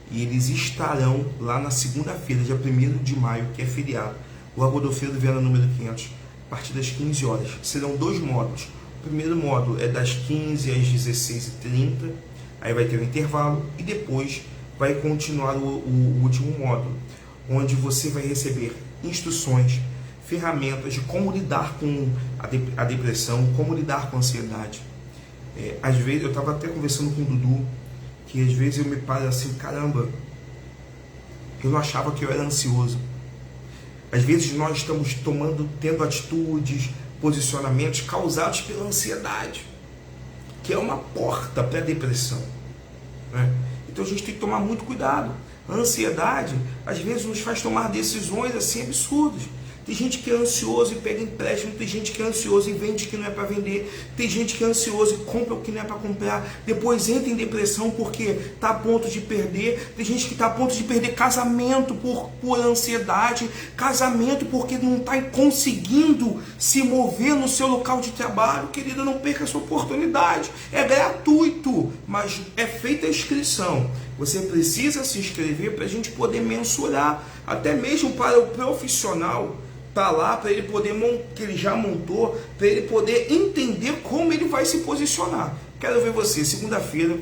S1: E eles estarão lá na segunda-feira, dia 1º de maio, que é feriado. Rua Godofredo Viana, número 500, a partir das 15 horas. Serão 2 módulos. O primeiro módulo é das 15 às 16h30, aí vai ter um intervalo, e depois vai continuar o último módulo, onde você vai receber instruções, ferramentas de como lidar com a depressão, como lidar com a ansiedade. Às vezes, eu estava até conversando com o Dudu, que às vezes eu me paro assim, caramba, eu não achava que eu era ansioso. Às vezes nós estamos tendo atitudes, posicionamentos causados pela ansiedade, que é uma porta para a depressão, né? Então a gente tem que tomar muito cuidado. A ansiedade, às vezes, nos faz tomar decisões assim absurdas. Tem gente que é ansioso e pega empréstimo, tem gente que é ansioso e vende o que não é para vender, tem gente que é ansioso e compra o que não é para comprar, depois entra em depressão porque está a ponto de perder, tem gente que está a ponto de perder casamento por ansiedade, casamento porque não está conseguindo se mover no seu local de trabalho. Querido, não perca essa oportunidade, é gratuito, mas é feita a inscrição. Você precisa se inscrever para a gente poder mensurar, até mesmo para o profissional tá lá, para ele poder, que ele já montou, para ele poder entender como ele vai se posicionar. Quero ver você, segunda-feira,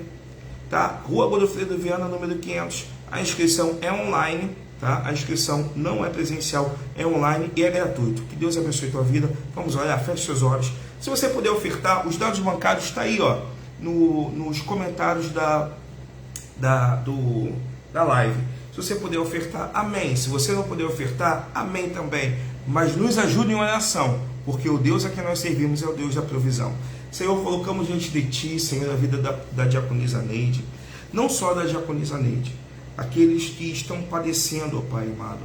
S1: tá? Rua Godofredo Viana, número 500. A inscrição é online, tá? A inscrição não é presencial, é online e é gratuito. Que Deus abençoe a tua vida. Vamos olhar, feche seus olhos. Se você puder ofertar, os dados bancários está aí, nos comentários da live. Se você puder ofertar, amém. Se você não puder ofertar, amém também. Mas nos ajude em oração, porque o Deus a quem nós servimos é o Deus da provisão. Senhor, colocamos diante de Ti, Senhor, a vida da diaconisa Neide, não só da diaconisa Neide, aqueles que estão padecendo, ó Pai amado,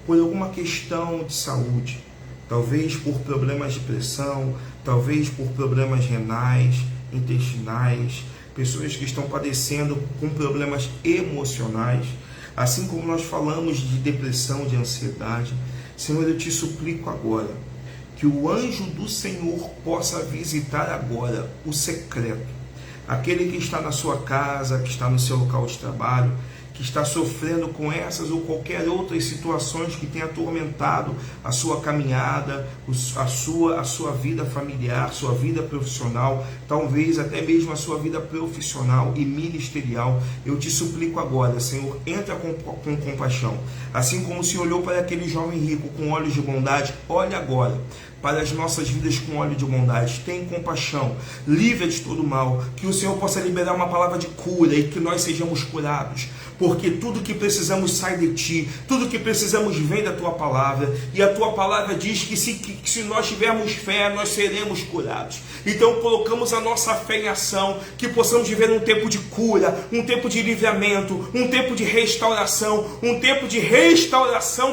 S1: por alguma questão de saúde, talvez por problemas de pressão, talvez por problemas renais, intestinais, pessoas que estão padecendo com problemas emocionais, assim como nós falamos de depressão, de ansiedade. Senhor, eu te suplico agora que o anjo do Senhor possa visitar agora o secreto, aquele que está na sua casa, que está no seu local de trabalho, que está sofrendo com essas ou qualquer outras situações que tem atormentado a sua caminhada, a sua vida familiar, sua vida profissional, talvez até mesmo a sua vida profissional e ministerial. Eu te suplico agora, Senhor, entra com compaixão. Assim como o Senhor olhou para aquele jovem rico com olhos de bondade, olha agora para as nossas vidas com óleo de bondade. Tem compaixão, livra de todo mal, que o Senhor possa liberar uma palavra de cura e que nós sejamos curados, porque tudo que precisamos sai de Ti, tudo que precisamos vem da Tua palavra, e a Tua palavra diz que se nós tivermos fé, nós seremos curados. Então colocamos a nossa fé em ação, que possamos viver um tempo de cura, um tempo de livramento, um tempo de restauração,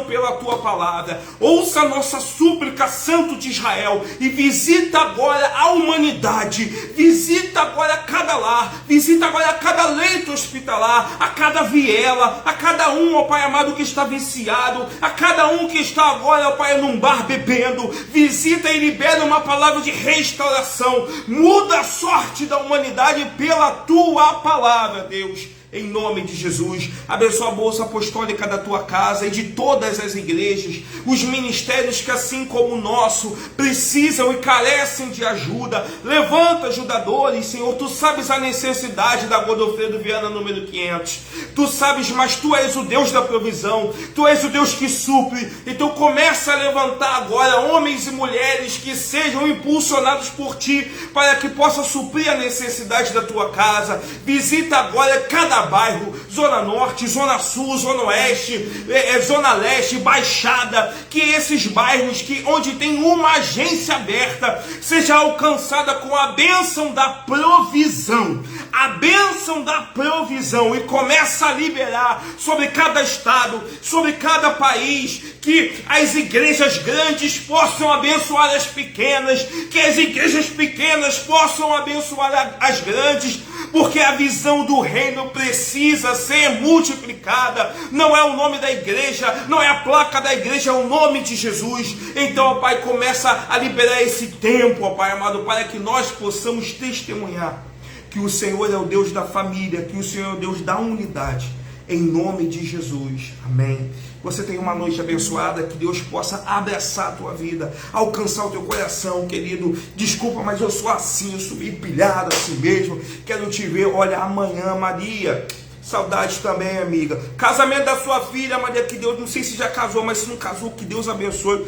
S1: pela Tua palavra. Ouça a nossa súplica, Santo de Israel, e visita agora a humanidade, visita agora cada lar, visita agora cada leito hospitalar, a cada viela, a cada um, ó Pai amado, que está viciado, a cada um que está agora, ó Pai, num bar bebendo, visita e libera uma palavra de restauração, muda a sorte da humanidade pela tua palavra, Deus. Em nome de Jesus, abençoa a bolsa apostólica da tua casa e de todas as igrejas, os ministérios que assim como o nosso, precisam e carecem de ajuda. Levanta ajudadores, Senhor, tu sabes a necessidade da Godofredo Viana número 500, tu sabes, mas tu és o Deus da provisão, tu és o Deus que supre. Então começa a levantar agora homens e mulheres que sejam impulsionados por ti, para que possa suprir a necessidade da tua casa. Visita agora cada bairro, Zona Norte, Zona Sul, Zona Oeste, Zona Leste, Baixada, que esses bairros onde tem uma agência aberta, seja alcançada com a bênção da provisão, a bênção da provisão, e começa a liberar sobre cada estado, sobre cada país, que as igrejas grandes possam abençoar as pequenas, que as igrejas pequenas possam abençoar as grandes, porque a visão do reino precisa ser multiplicada. Não é o nome da igreja, não é a placa da igreja, é o nome de Jesus. Então, ó Pai, começa a liberar esse tempo, ó Pai amado, para que nós possamos testemunhar que o Senhor é o Deus da família, que o Senhor é o Deus da unidade, em nome de Jesus, amém. Você tem uma noite abençoada, que Deus possa abraçar a tua vida, alcançar o teu coração, querido. Desculpa, mas eu sou assim, eu sou empilhado assim mesmo, quero te ver, olha, amanhã, Maria, saudades também, amiga. Casamento da sua filha, Maria, que Deus, não sei se já casou, mas se não casou, que Deus abençoe.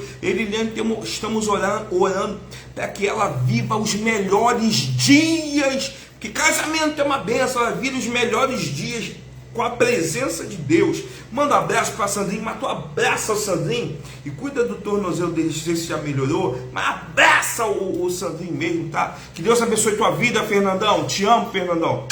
S1: Estamos orando para que ela viva os melhores dias, que casamento é uma bênção, ela vive os melhores dias com a presença de Deus. Manda um abraço para Sandrinho, mas tu abraça o Sandrinho e cuida do tornozelo dele, não sei se já melhorou, mas abraça o Sandrinho mesmo, tá? Que Deus abençoe tua vida, Fernandão. Te amo, Fernandão.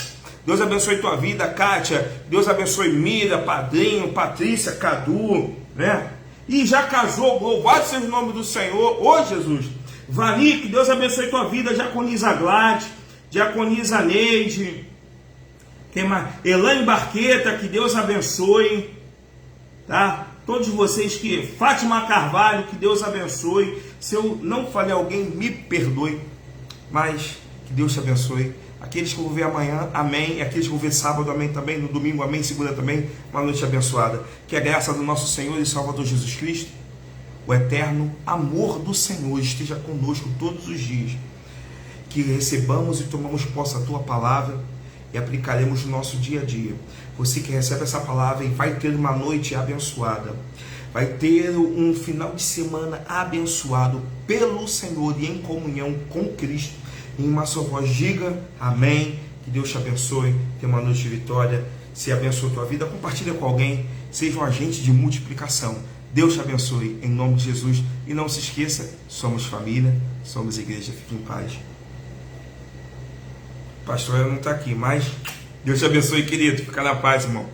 S1: Deus abençoe tua vida, Kátia. Deus abençoe Mira, Padrinho, Patrícia, Cadu, né? E já casou, louvado seja o nome do Senhor. Ô Jesus. Vani, que Deus abençoe tua vida. Diaconisa Glad, Diaconisa Neide, quem mais? Elaine Barqueta, que Deus abençoe, tá? Todos vocês que... Fátima Carvalho, que Deus abençoe. Se eu não falei alguém, me perdoe, mas que Deus te abençoe. Aqueles que eu vou ver amanhã, amém. E aqueles que eu vou ver sábado, amém também. No domingo, amém. Segunda também, uma noite abençoada. Que a graça do nosso Senhor e Salvador Jesus Cristo, o eterno amor do Senhor esteja conosco todos os dias. Que recebamos e tomamos posse da tua palavra e aplicaremos no nosso dia a dia. Você que recebe essa palavra e vai ter uma noite abençoada, vai ter um final de semana abençoado pelo Senhor e em comunhão com Cristo. Em uma só voz diga amém. Que Deus te abençoe. Tenha uma noite de vitória. Se abençoe a tua vida, compartilha com alguém. Seja um agente de multiplicação. Deus te abençoe em nome de Jesus. E não se esqueça, somos família, somos igreja. Fique em paz. O pastor não está aqui, mas Deus te abençoe, querido. Fica na paz, irmão.